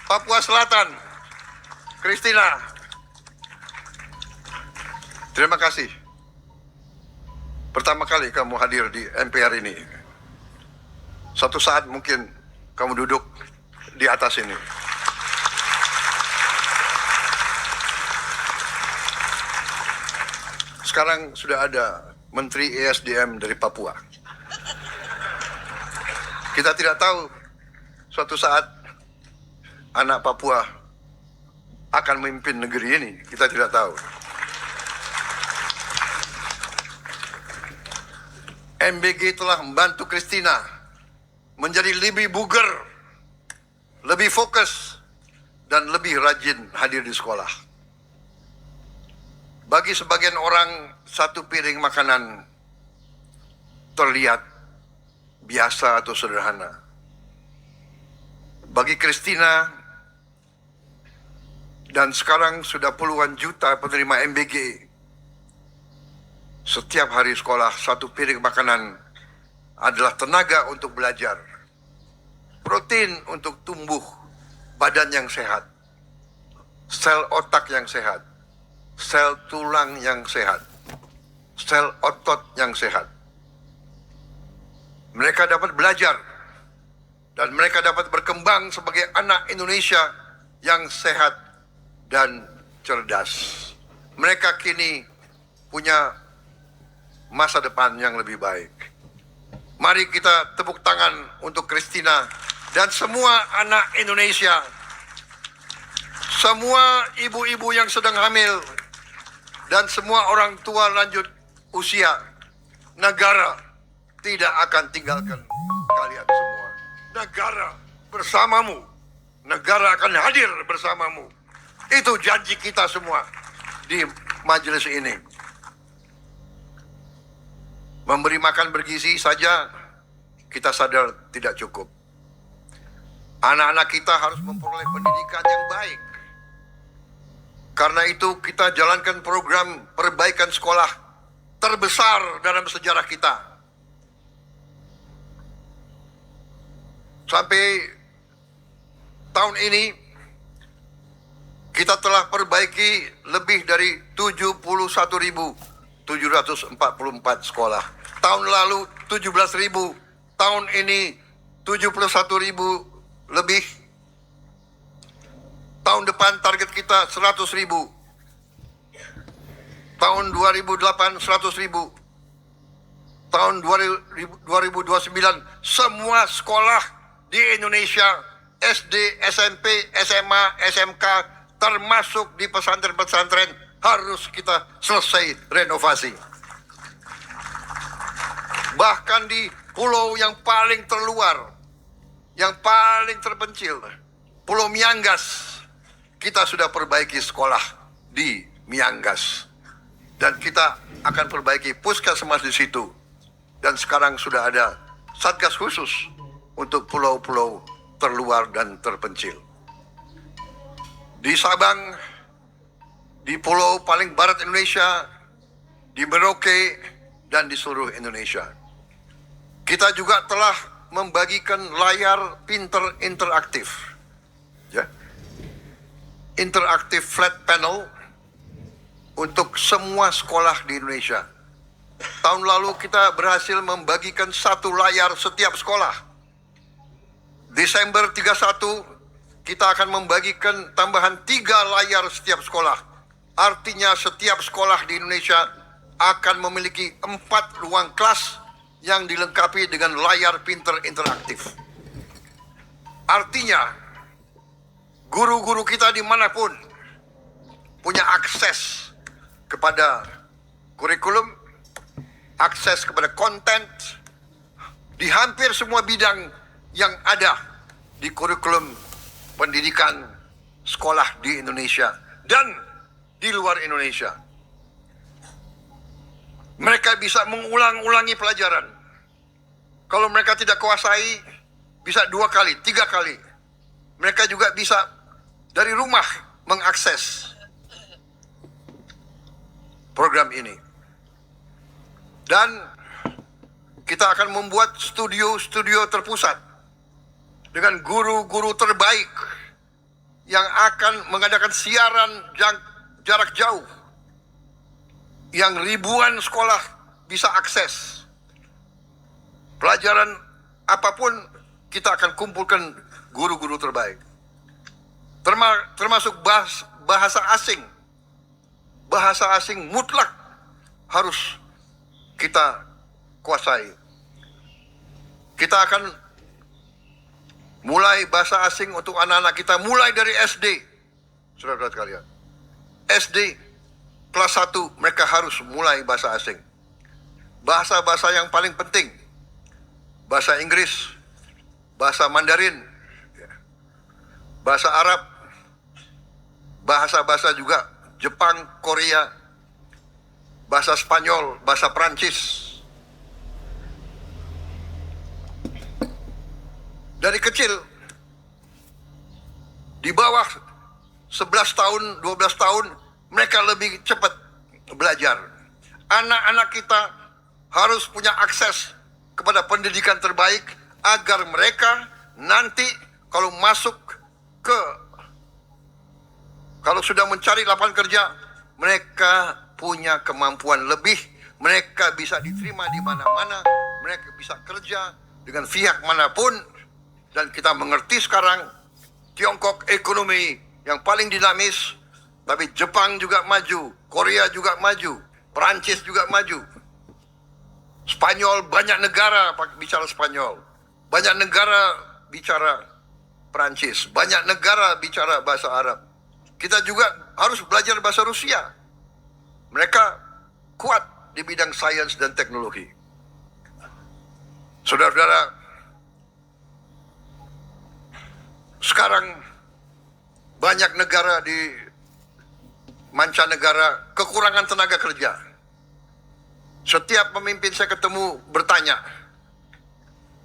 Papua Selatan. Christina, terima kasih. Pertama kali kamu hadir di MPR ini. Suatu saat mungkin kamu duduk di atas ini. Sekarang sudah ada Menteri ESDM dari Papua. Kita tidak tahu suatu saat anak Papua akan memimpin negeri ini. Kita tidak tahu. MBG telah membantu Christina menjadi lebih bugar, lebih fokus, dan lebih rajin hadir di sekolah. Bagi sebagian orang, 1 piring makanan terlihat biasa atau sederhana. Bagi Christina, dan sekarang sudah puluhan juta penerima MBG, setiap hari sekolah 1 piring makanan adalah tenaga untuk belajar, protein untuk tumbuh badan yang sehat, sel otak yang sehat, sel tulang yang sehat, sel otot yang sehat. Mereka dapat belajar dan mereka dapat berkembang sebagai anak Indonesia yang sehat dan cerdas. Mereka kini punya masa depan yang lebih baik. Mari kita tepuk tangan untuk Christina dan semua anak Indonesia, semua ibu-ibu yang sedang hamil, dan semua orang tua lanjut usia. Negara tidak akan tinggalkan kalian semua. Negara bersamamu. Negara akan hadir bersamamu. Itu janji kita semua di majelis ini. Memberi makan bergizi saja kita sadar tidak cukup. Anak-anak kita harus memperoleh pendidikan yang baik. Karena itu kita jalankan program perbaikan sekolah terbesar dalam sejarah kita. Sampai tahun ini kita telah perbaiki lebih dari 71.744 sekolah. Tahun lalu 17.000, tahun ini 71.000 lebih. Tahun depan target kita 100.000. Tahun 2008 100.000. Tahun 2029 semua sekolah di Indonesia, SD, SMP, SMA, SMK, termasuk di pesantren-pesantren, harus kita selesai renovasi. Bahkan di pulau yang paling terluar, yang paling terpencil, Pulau Miangas, kita sudah perbaiki sekolah di Miangas. Dan kita akan perbaiki puskesmas di situ. Dan sekarang sudah ada satgas khusus untuk pulau-pulau terluar dan terpencil. Di Sabang, di pulau paling barat Indonesia, di Merauke, dan di seluruh Indonesia. Kita juga telah membagikan layar pinter interaktif, ya, interaktif flat panel untuk semua sekolah di Indonesia. Tahun lalu kita berhasil membagikan 1 layar setiap sekolah. Desember 31 kita akan membagikan tambahan 3 layar setiap sekolah. Artinya setiap sekolah di Indonesia akan memiliki 4 ruang kelas yang dilengkapi dengan layar pinter interaktif. Artinya guru-guru kita dimanapun punya akses kepada kurikulum, akses kepada konten di hampir semua bidang yang ada di kurikulum pendidikan sekolah di Indonesia dan di luar Indonesia. Mereka bisa mengulang-ulangi pelajaran. Kalau mereka tidak kuasai, bisa 2 kali, 3 kali. Mereka juga bisa dari rumah mengakses program ini. Dan kita akan membuat studio-studio terpusat dengan guru-guru terbaik yang akan mengadakan siaran jarak jauh yang ribuan sekolah bisa akses. Pelajaran apapun kita akan kumpulkan guru-guru terbaik. Termasuk bahasa asing. Bahasa asing mutlak harus kita kuasai. Kita akan mulai bahasa asing untuk anak-anak kita mulai dari SD. Saudara-saudara sekalian. SD kelas 1 mereka harus mulai bahasa asing. Bahasa-bahasa yang paling penting. Bahasa Inggris, bahasa Mandarin, bahasa Arab, bahasa-bahasa juga Jepang, Korea, bahasa Spanyol, bahasa Prancis. Dari kecil, di bawah 11 tahun, 12 tahun, mereka lebih cepat belajar. Anak-anak kita harus punya akses kepada pendidikan terbaik agar mereka nanti kalau masuk kalau sudah mencari lapangan kerja, mereka punya kemampuan lebih, mereka bisa diterima di mana-mana, mereka bisa kerja dengan pihak manapun. Dan kita mengerti sekarang Tiongkok ekonomi yang paling dinamis, tapi Jepang juga maju, Korea juga maju, Perancis juga maju. Spanyol, banyak negara bicara Spanyol, banyak negara bicara Perancis, banyak negara bicara bahasa Arab. Kita juga harus belajar bahasa Rusia. Mereka kuat di bidang sains dan teknologi. Saudara-saudara, sekarang banyak negara di mancanegara kekurangan tenaga kerja. Setiap pemimpin saya ketemu bertanya,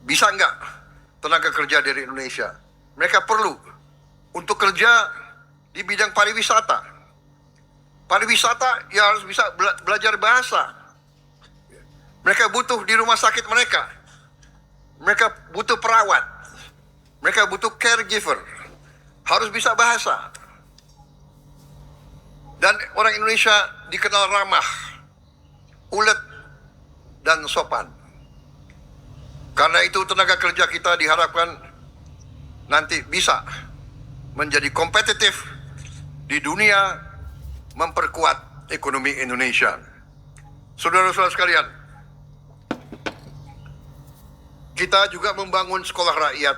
bisa nggak tenaga kerja dari Indonesia? Mereka perlu untuk kerja di bidang pariwisata. Pariwisata ya harus bisa belajar bahasa. Mereka butuh di rumah sakit mereka. Mereka butuh perawat. Mereka butuh caregiver. Harus bisa bahasa. Dan orang Indonesia dikenal ramah, ulet, dan sopan. Karena itu tenaga kerja kita diharapkan nanti bisa menjadi kompetitif di dunia, memperkuat ekonomi Indonesia. Saudara-saudara sekalian, kita juga membangun sekolah rakyat,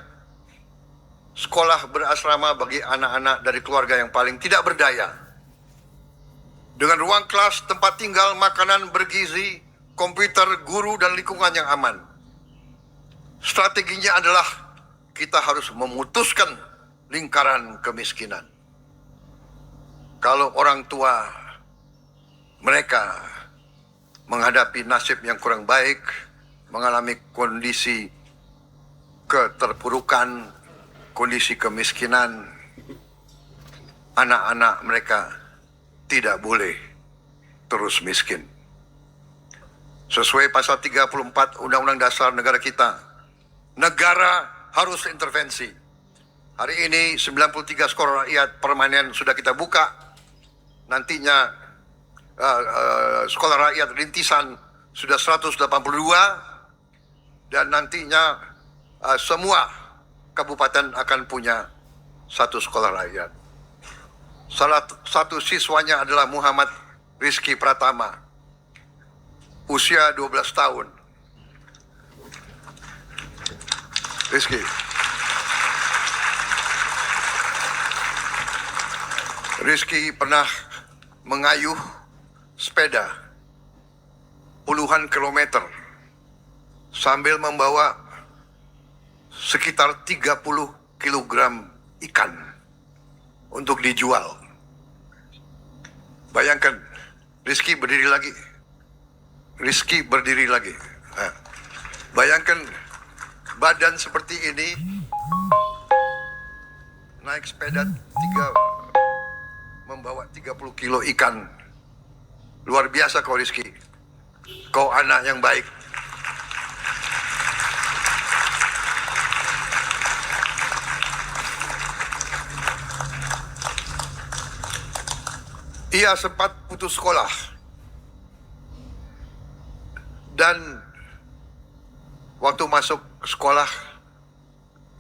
sekolah berasrama bagi anak-anak dari keluarga yang paling tidak berdaya. Dengan ruang kelas, tempat tinggal, makanan bergizi, komputer, guru, dan lingkungan yang aman. Strateginya adalah kita harus memutuskan lingkaran kemiskinan. Kalau orang tua mereka menghadapi nasib yang kurang baik, mengalami kondisi keterpurukan, kondisi kemiskinan, anak-anak mereka tidak boleh terus miskin. Sesuai pasal 34 Undang-Undang Dasar negara kita, negara harus intervensi. Hari ini 93 sekolah rakyat permanen sudah kita buka. Nantinya sekolah rakyat rintisan sudah 182 dan nantinya semua kabupaten akan punya satu sekolah rakyat. Salah satu siswanya adalah Muhammad Rizky Pratama, usia 12 tahun. Rizky pernah mengayuh sepeda puluhan kilometer sambil membawa sekitar 30 kilogram ikan untuk dijual. Bayangkan, Rizky berdiri lagi. Nah, bayangkan badan seperti ini naik sepeda membawa 30 kilo ikan. Luar biasa kau, Rizky. Kau anak yang baik. Ia sempat putus sekolah dan waktu masuk sekolah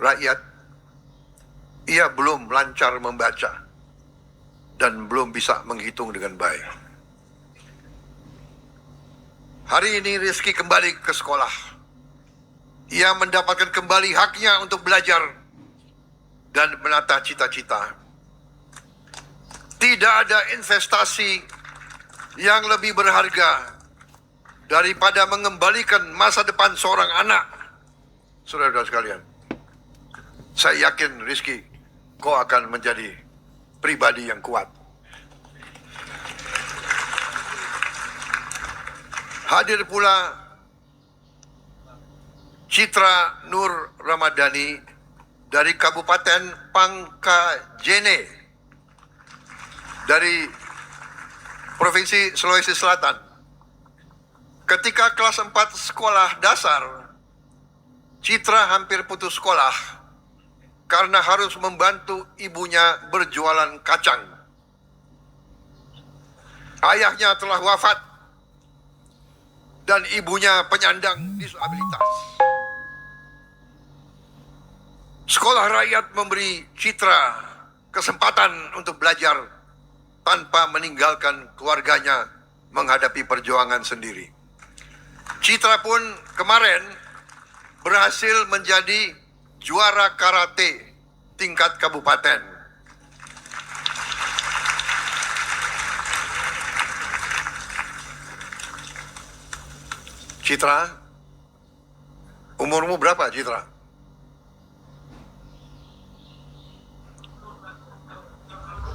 rakyat ia belum lancar membaca dan belum bisa menghitung dengan baik. Hari ini Rizky kembali ke sekolah. Ia mendapatkan kembali haknya untuk belajar dan menata cita-cita. Tidak ada investasi yang lebih berharga daripada mengembalikan masa depan seorang anak. Saudara-saudara sekalian, saya yakin Rizky, kau akan menjadi pribadi yang kuat. Hadir pula Citra Nur Ramadhani dari Kabupaten Pangkajene dari Provinsi Sulawesi Selatan. Ketika kelas 4 sekolah dasar, Citra hampir putus sekolah karena harus membantu ibunya berjualan kacang. Ayahnya telah wafat dan ibunya penyandang disabilitas. Sekolah rakyat memberi Citra kesempatan untuk belajar tanpa meninggalkan keluarganya menghadapi perjuangan sendiri. Citra pun kemarin berhasil menjadi juara karate tingkat kabupaten. Citra, umurmu berapa, Citra?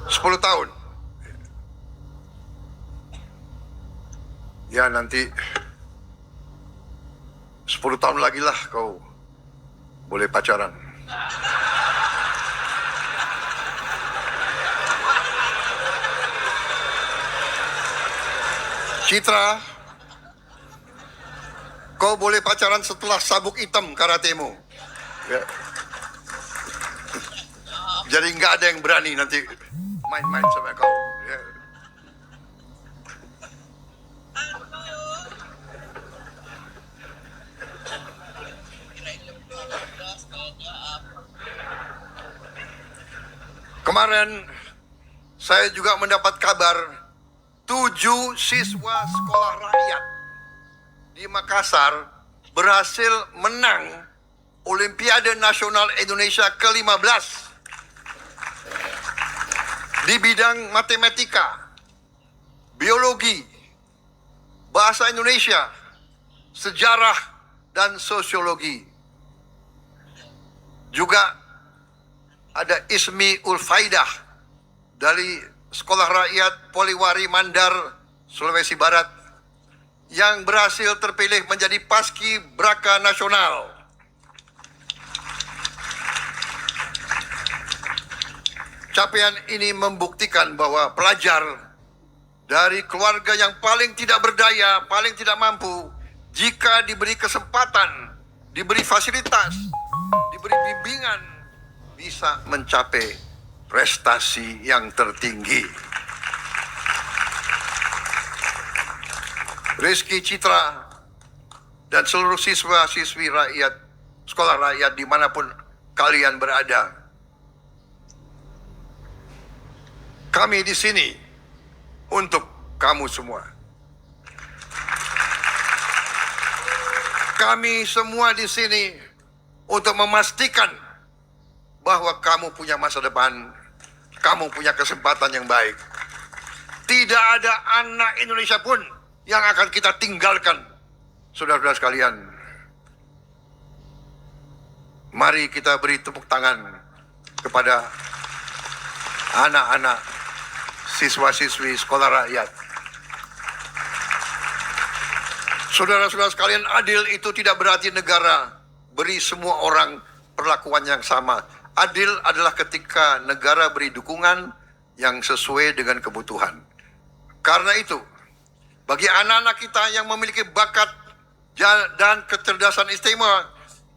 Sepuluh tahun. Ya, nanti 10 tahun lagi lah kau boleh pacaran. Citra, kau boleh pacaran setelah sabuk hitam karatemu. Ya. Jadi nggak ada yang berani nanti main-main sama kau. Ya. Kemarin saya juga mendapat kabar 7 siswa sekolah rakyat di Makassar berhasil menang Olimpiade Nasional Indonesia ke-15 di bidang matematika, biologi, bahasa Indonesia, sejarah, dan sosiologi. Juga ada Ismi Ulfaidah dari Sekolah Rakyat Poliwari Mandar, Sulawesi Barat, yang berhasil terpilih menjadi Paski Braka Nasional. Capaian ini membuktikan bahwa pelajar dari keluarga yang paling tidak berdaya, paling tidak mampu, jika diberi kesempatan, diberi fasilitas, diberi bimbingan, bisa mencapai prestasi yang tertinggi. Rizky Citra dan seluruh siswa-siswi rakyat, sekolah rakyat dimanapun kalian berada, kami di sini untuk kamu semua. Kami semua di sini untuk memastikan bahwa kamu punya masa depan, kamu punya kesempatan yang baik. Tidak ada anak Indonesia pun yang akan kita tinggalkan. Saudara-saudara sekalian, mari kita beri tepuk tangan kepada anak-anak siswa-siswi sekolah rakyat. Saudara-saudara sekalian, adil itu tidak berarti negara beri semua orang perlakuan yang sama. Adil adalah ketika negara beri dukungan yang sesuai dengan kebutuhan. Karena itu, bagi anak-anak kita yang memiliki bakat dan kecerdasan istimewa,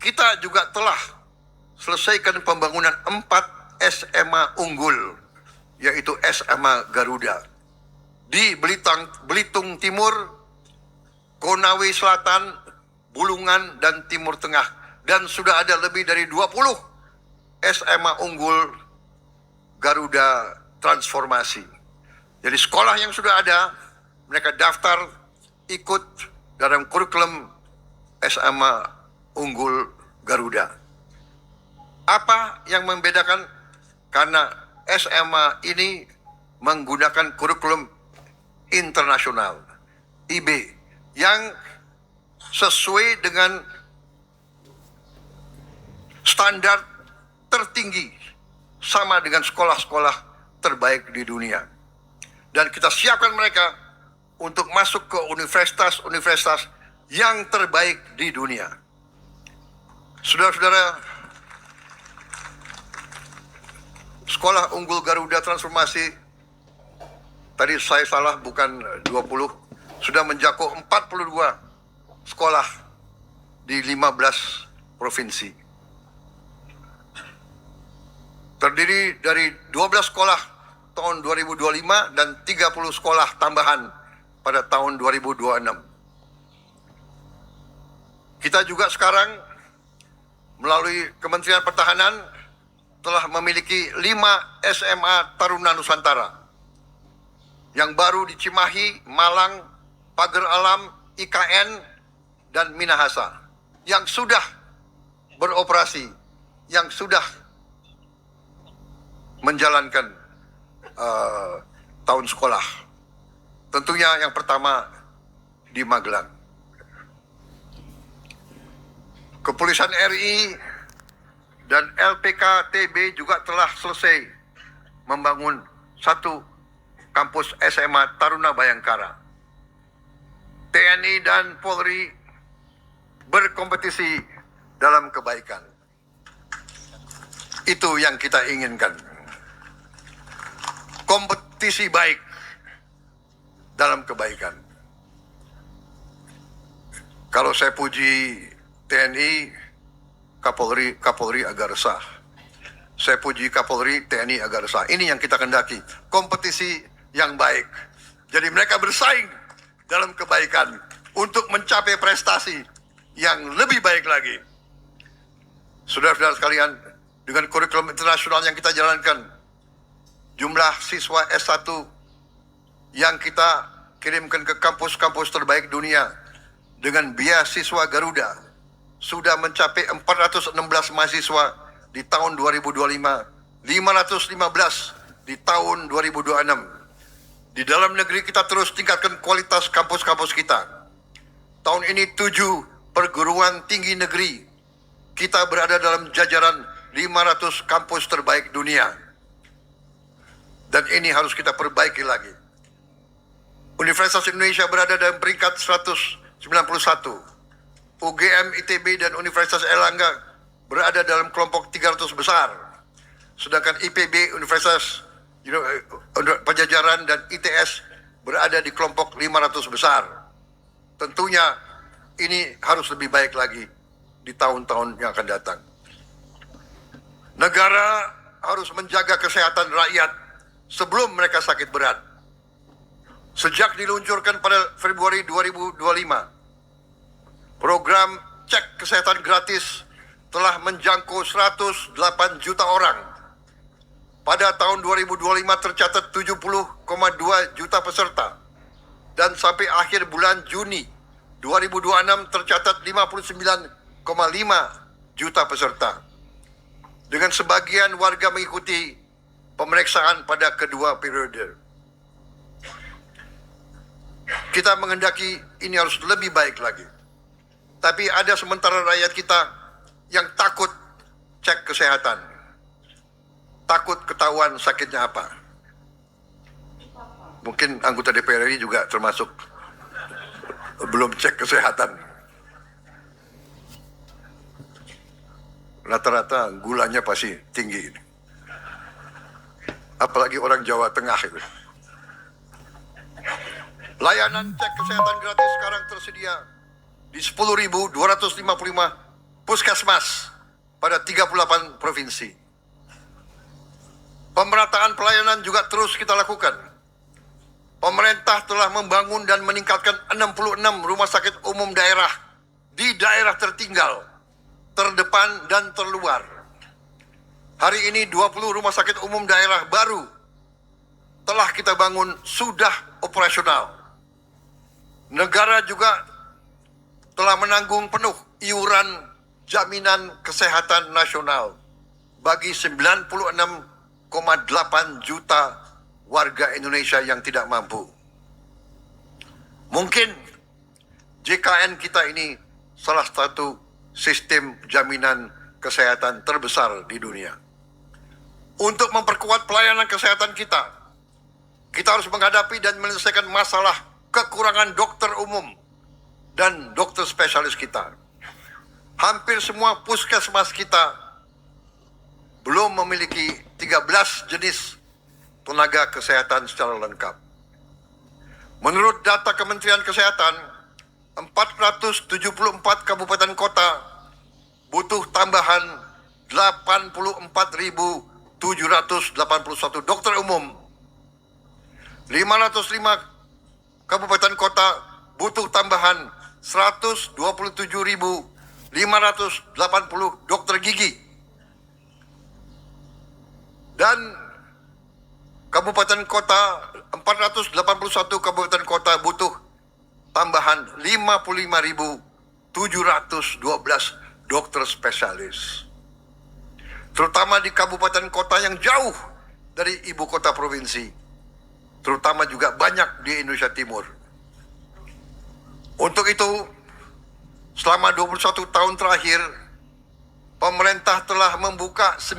kita juga telah selesaikan pembangunan 4 SMA unggul, yaitu SMA Garuda. Di Belitung Timur, Konawe Selatan, Bulungan, dan Timur Tengah. Dan sudah ada lebih dari 20 SMA unggul Garuda transformasi. Jadi sekolah yang sudah ada, mereka daftar ikut dalam kurikulum SMA unggul Garuda. Apa yang membedakan? Karena SMA ini menggunakan kurikulum internasional, IB, yang sesuai dengan standar tertinggi, sama dengan sekolah-sekolah terbaik di dunia. Dan kita siapkan mereka untuk masuk ke universitas-universitas yang terbaik di dunia. Saudara-saudara, Sekolah Unggul Garuda Transformasi, tadi saya salah, bukan 20, sudah mencakup 42 sekolah di 15 provinsi. Terdiri dari 12 sekolah tahun 2025 dan 30 sekolah tambahan pada tahun 2026. Kita juga sekarang melalui Kementerian Pertahanan telah memiliki 5 SMA Taruna Nusantara yang baru di Cimahi, Malang, Pagar Alam, IKN, dan Minahasa, yang sudah beroperasi, yang sudah menjalankan tahun sekolah. Tentunya yang pertama di Magelang. Kepolisian RI dan LPKTB juga telah selesai membangun satu kampus SMA Taruna Bayangkara. TNI dan Polri berkompetisi dalam kebaikan. Itu yang kita inginkan. Kompetisi baik dalam kebaikan. Kalau saya puji TNI, Kapolri agak resah. Saya puji Kapolri, TNI agak resah. Ini yang kita kendaki, kompetisi yang baik. Jadi mereka bersaing dalam kebaikan untuk mencapai prestasi yang lebih baik lagi. Saudara-saudara sekalian, dengan kurikulum internasional yang kita jalankan, jumlah siswa S1 yang kita kirimkan ke kampus-kampus terbaik dunia dengan beasiswa Garuda sudah mencapai 416 mahasiswa di tahun 2025, 515 di tahun 2026. Di dalam negeri kita terus tingkatkan kualitas kampus-kampus kita. Tahun ini 7 perguruan tinggi negeri kita berada dalam jajaran 500 kampus terbaik dunia. Dan ini harus kita perbaiki lagi. Universitas Indonesia berada dalam peringkat 191. UGM, ITB, dan Universitas Erlangga berada dalam kelompok 300 besar. Sedangkan IPB, Universitas Pajajaran, dan ITS berada di kelompok 500 besar. Tentunya ini harus lebih baik lagi di tahun-tahun yang akan datang. Negara harus menjaga kesehatan rakyat sebelum mereka sakit berat. Sejak diluncurkan pada Februari 2025, program cek kesehatan gratis telah menjangkau 108 juta orang. Pada tahun 2025 tercatat 70,2 juta peserta. Dan sampai akhir bulan Juni 2026 tercatat 59,5 juta peserta. Dengan sebagian warga mengikuti pemeriksaan pada kedua periode. Kita menghendaki ini harus lebih baik lagi. Tapi ada sementara rakyat kita yang takut cek kesehatan. Takut ketahuan sakitnya apa. Mungkin anggota DPR ini juga termasuk belum cek kesehatan. Rata-rata gulanya pasti tinggi. Apalagi orang Jawa Tengah itu. Layanan cek kesehatan gratis sekarang tersedia di 10.255 puskesmas pada 38 provinsi. Pemerataan pelayanan juga terus kita lakukan. Pemerintah telah membangun dan meningkatkan 66 rumah sakit umum daerah di daerah tertinggal, terdepan dan terluar. Hari ini 20 rumah sakit umum daerah baru telah kita bangun sudah operasional. Negara juga telah menanggung penuh iuran jaminan kesehatan nasional bagi 96,8 juta warga Indonesia yang tidak mampu. Mungkin JKN kita ini salah satu sistem jaminan kesehatan terbesar di dunia. Untuk memperkuat pelayanan kesehatan kita harus menghadapi dan menyelesaikan masalah kekurangan dokter umum dan dokter spesialis kita. Hampir semua puskesmas kita belum memiliki 13 jenis tenaga kesehatan secara lengkap. Menurut data Kementerian Kesehatan, 474 kabupaten kota butuh tambahan 84.781 dokter umum. 505 kabupaten kota butuh tambahan 127.580 dokter gigi. Dan kabupaten kota, 481 kabupaten kota butuh tambahan 55.712 dokter spesialis. Terutama di kabupaten kota yang jauh dari ibu kota provinsi. Terutama juga banyak di Indonesia Timur. Untuk itu, selama 21 tahun terakhir, pemerintah telah membuka 9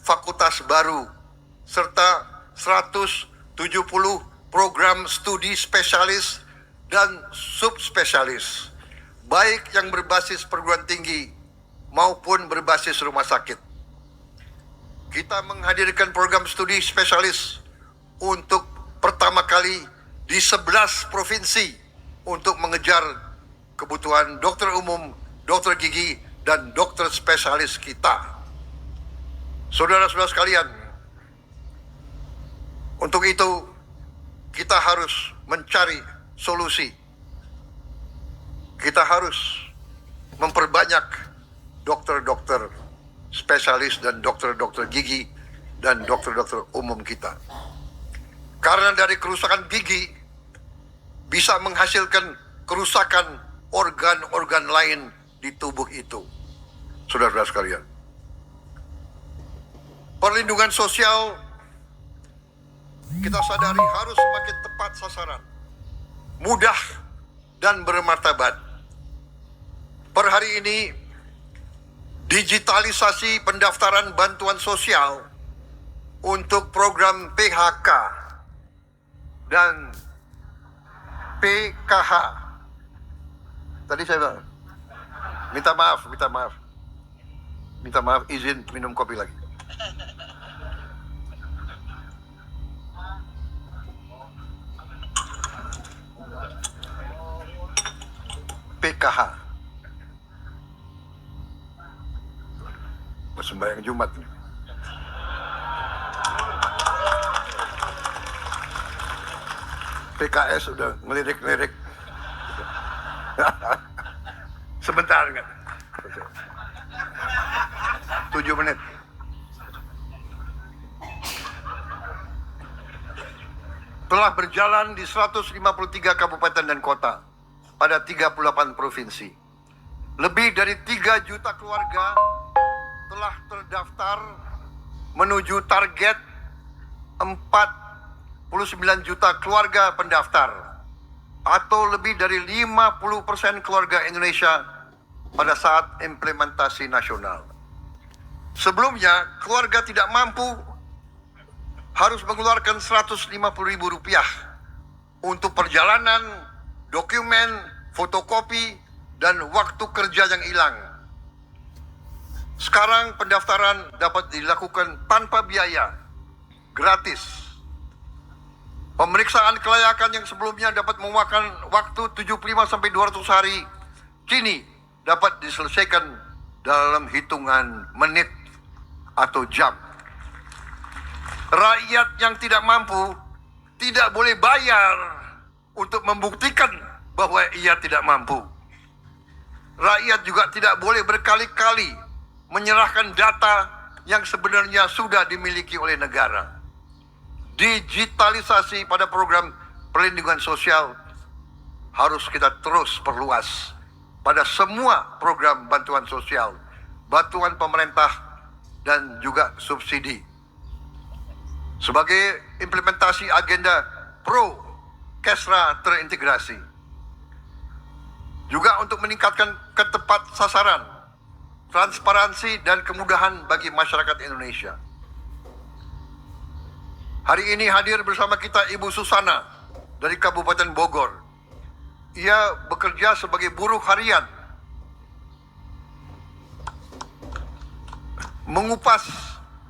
fakultas baru serta 170 program studi spesialis dan subspesialis, baik yang berbasis perguruan tinggi maupun berbasis rumah sakit. Kita menghadirkan program studi spesialis untuk pertama kali di 11 provinsi untuk mengejar kebutuhan dokter umum, dokter gigi, dan dokter spesialis kita. Saudara-saudara sekalian, untuk itu, kita harus mencari solusi. Kita harus memperbanyak dokter-dokter spesialis dan dokter-dokter gigi dan dokter-dokter umum kita. Karena dari kerusakan gigi bisa menghasilkan kerusakan organ-organ lain di tubuh itu. Saudara-saudara sekalian. Perlindungan sosial kita sadari harus semakin tepat sasaran, mudah dan bermartabat. Per hari ini, digitalisasi pendaftaran bantuan sosial untuk program PHK dan PKH. Tadi saya minta maaf, izin minum kopi lagi. PKH. Sembahyang Jumat. PKS udah ngelirik-ngelirik. Sebentar kan? 7 menit. Telah berjalan di 153 kabupaten dan kota pada 38 provinsi. Lebih dari 3 juta keluarga telah terdaftar menuju target 49 juta keluarga pendaftar, atau lebih dari 50% keluarga Indonesia pada saat implementasi nasional. Sebelumnya, keluarga tidak mampu harus mengeluarkan Rp150.000 untuk perjalanan, dokumen, fotokopi, dan waktu kerja yang hilang. Sekarang pendaftaran dapat dilakukan tanpa biaya, gratis. Pemeriksaan kelayakan yang sebelumnya dapat memakan waktu 75-200 hari, kini dapat diselesaikan dalam hitungan menit atau jam. Rakyat yang tidak mampu tidak boleh bayar untuk membuktikan bahwa ia tidak mampu. Rakyat juga tidak boleh berkali-kali menyerahkan data yang sebenarnya sudah dimiliki oleh negara. Digitalisasi pada program perlindungan sosial harus kita terus perluas pada semua program bantuan sosial, bantuan pemerintah, dan juga subsidi. Sebagai implementasi agenda pro Kesra terintegrasi. Juga untuk meningkatkan ketepat sasaran, transparansi, dan kemudahan bagi masyarakat Indonesia. Hari ini hadir bersama kita Ibu Susana dari Kabupaten Bogor. Ia bekerja sebagai buruh harian, mengupas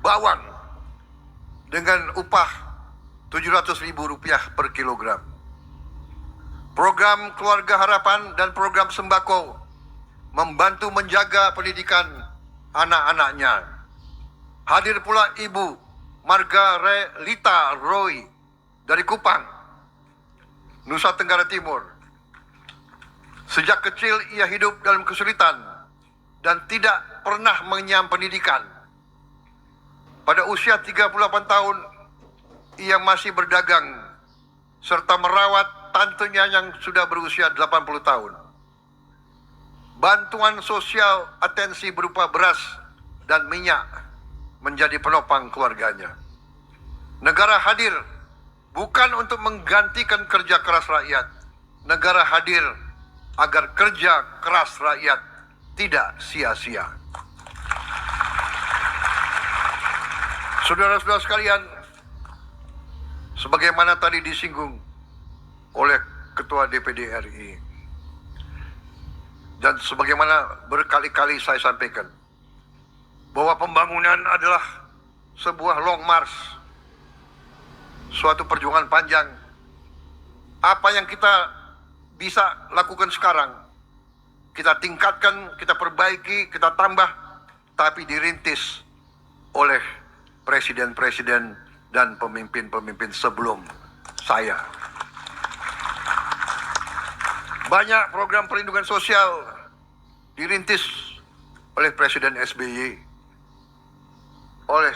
bawang dengan upah Rp700.000 per kilogram. Program Keluarga Harapan dan program sembako membantu menjaga pendidikan anak-anaknya. Hadir pula Ibu Margarelita Roy dari Kupang, Nusa Tenggara Timur. Sejak kecil ia hidup dalam kesulitan dan tidak pernah mengenyam pendidikan. Pada usia 38 tahun, ia masih berdagang serta merawat tantenya yang sudah berusia 80 tahun. Bantuan sosial atensi berupa beras dan minyak menjadi penopang keluarganya. Negara hadir bukan untuk menggantikan kerja keras rakyat. Negara hadir agar kerja keras rakyat tidak sia-sia. Saudara-saudara sekalian, sebagaimana tadi disinggung oleh Ketua DPD RI, dan sebagaimana berkali-kali saya sampaikan, bahwa pembangunan adalah sebuah long march, suatu perjuangan panjang. Apa yang kita bisa lakukan sekarang, kita tingkatkan, kita perbaiki, kita tambah, tapi dirintis oleh presiden-presiden dan pemimpin-pemimpin sebelum saya. Banyak program perlindungan sosial dirintis oleh Presiden SBY, oleh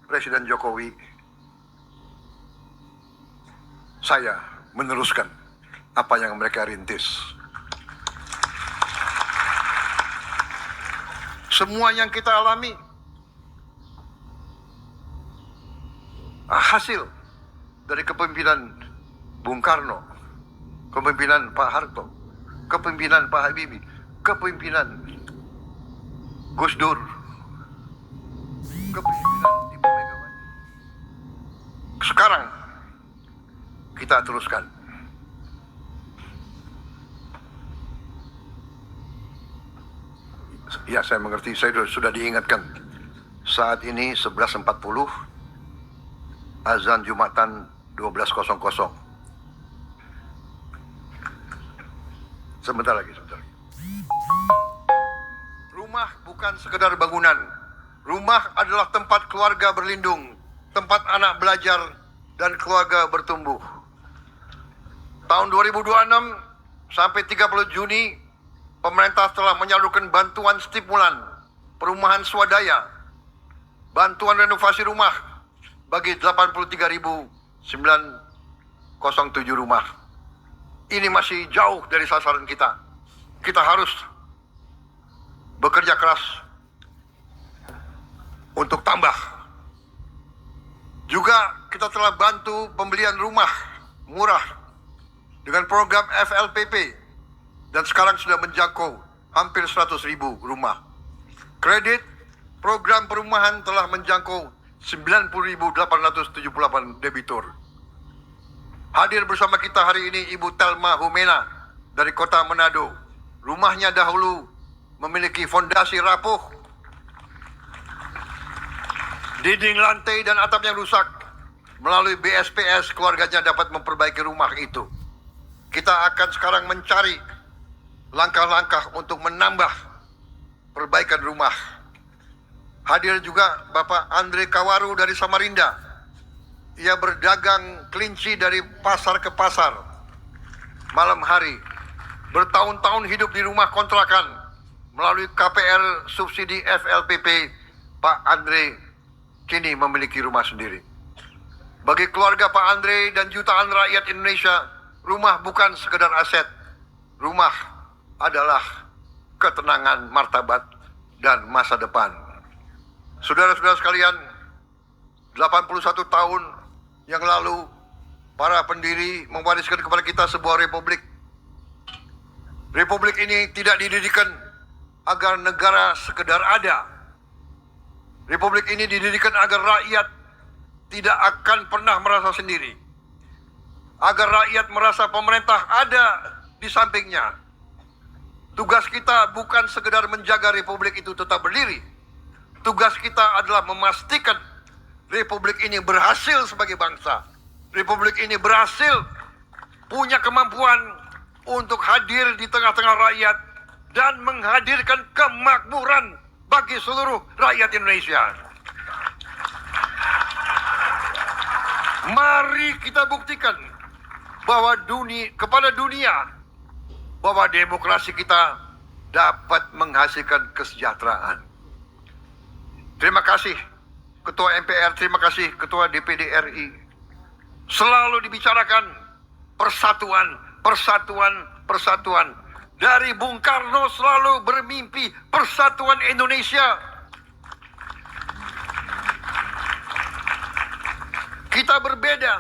Presiden Jokowi. Saya meneruskan apa yang mereka rintis. Semua yang kita alami hasil dari kepemimpinan Bung Karno, kepemimpinan Pak Harto, kepemimpinan Pak Habibie, kepemimpinan Gus Dur, kepemimpinan Ibu Megawati. Sekarang kita teruskan. Ya, saya mengerti, saya sudah diingatkan. Saat ini 11.40, azan Jumatan 12.00. Sebentar lagi. Rumah bukan sekedar bangunan. Rumah adalah tempat keluarga berlindung, tempat anak belajar, dan keluarga bertumbuh. Tahun 2026 sampai 30 Juni, pemerintah telah menyalurkan bantuan stimulan perumahan swadaya, bantuan renovasi rumah bagi 83.907 rumah. Ini masih jauh dari sasaran kita. Kita harus bekerja keras untuk tambah. Juga kita telah bantu pembelian rumah murah dengan program FLPP dan sekarang sudah menjangkau hampir 100.000 rumah. Kredit program perumahan telah menjangkau 90.878 debitur. Hadir bersama kita hari ini Ibu Telma Humena dari Kota Manado. Rumahnya dahulu memiliki fondasi rapuh, dinding lantai dan atap yang rusak. Melalui BSPS keluarganya dapat memperbaiki rumah itu. Kita akan sekarang mencari langkah-langkah untuk menambah perbaikan rumah. Hadir juga Bapak Andre Kawaru dari Samarinda. Ia berdagang kelinci dari pasar ke pasar malam hari. Bertahun-tahun hidup di rumah kontrakan. Melalui KPR subsidi FLPP, Pak Andre kini memiliki rumah sendiri. Bagi keluarga Pak Andre dan jutaan rakyat Indonesia, rumah bukan sekedar aset. Rumah adalah ketenangan, martabat, dan masa depan. Saudara-saudara sekalian, 81 tahun yang lalu, para pendiri mewariskan kepada kita sebuah republik. Republik ini tidak didirikan agar negara sekedar ada. Republik ini didirikan agar rakyat tidak akan pernah merasa sendiri. Agar rakyat merasa pemerintah ada di sampingnya. Tugas kita bukan sekedar menjaga republik itu tetap berdiri. Tugas kita adalah memastikan republik ini berhasil sebagai bangsa. Republik ini berhasil punya kemampuan untuk hadir di tengah-tengah rakyat dan menghadirkan kemakmuran bagi seluruh rakyat Indonesia. Mari kita buktikan bahwa kepada dunia bahwa demokrasi kita dapat menghasilkan kesejahteraan. Terima kasih Ketua MPR, terima kasih Ketua DPD RI. Selalu dibicarakan persatuan, persatuan, persatuan. Dari Bung Karno selalu bermimpi persatuan Indonesia. Kita berbeda.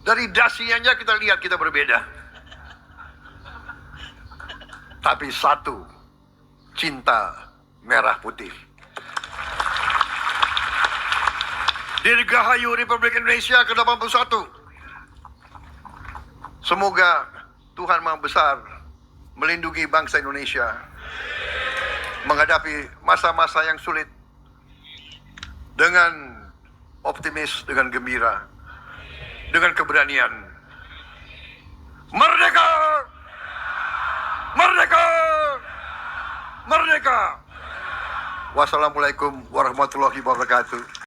Dari dasianya kita lihat kita berbeda. Tapi satu, cinta merah putih. Dirgahayu Republik Indonesia ke-81. Semoga Tuhan Maha Besar melindungi bangsa Indonesia menghadapi masa-masa yang sulit dengan optimis, dengan gembira, dengan keberanian. Merdeka! Merdeka! Merdeka! Wassalamualaikum warahmatullahi wabarakatuh.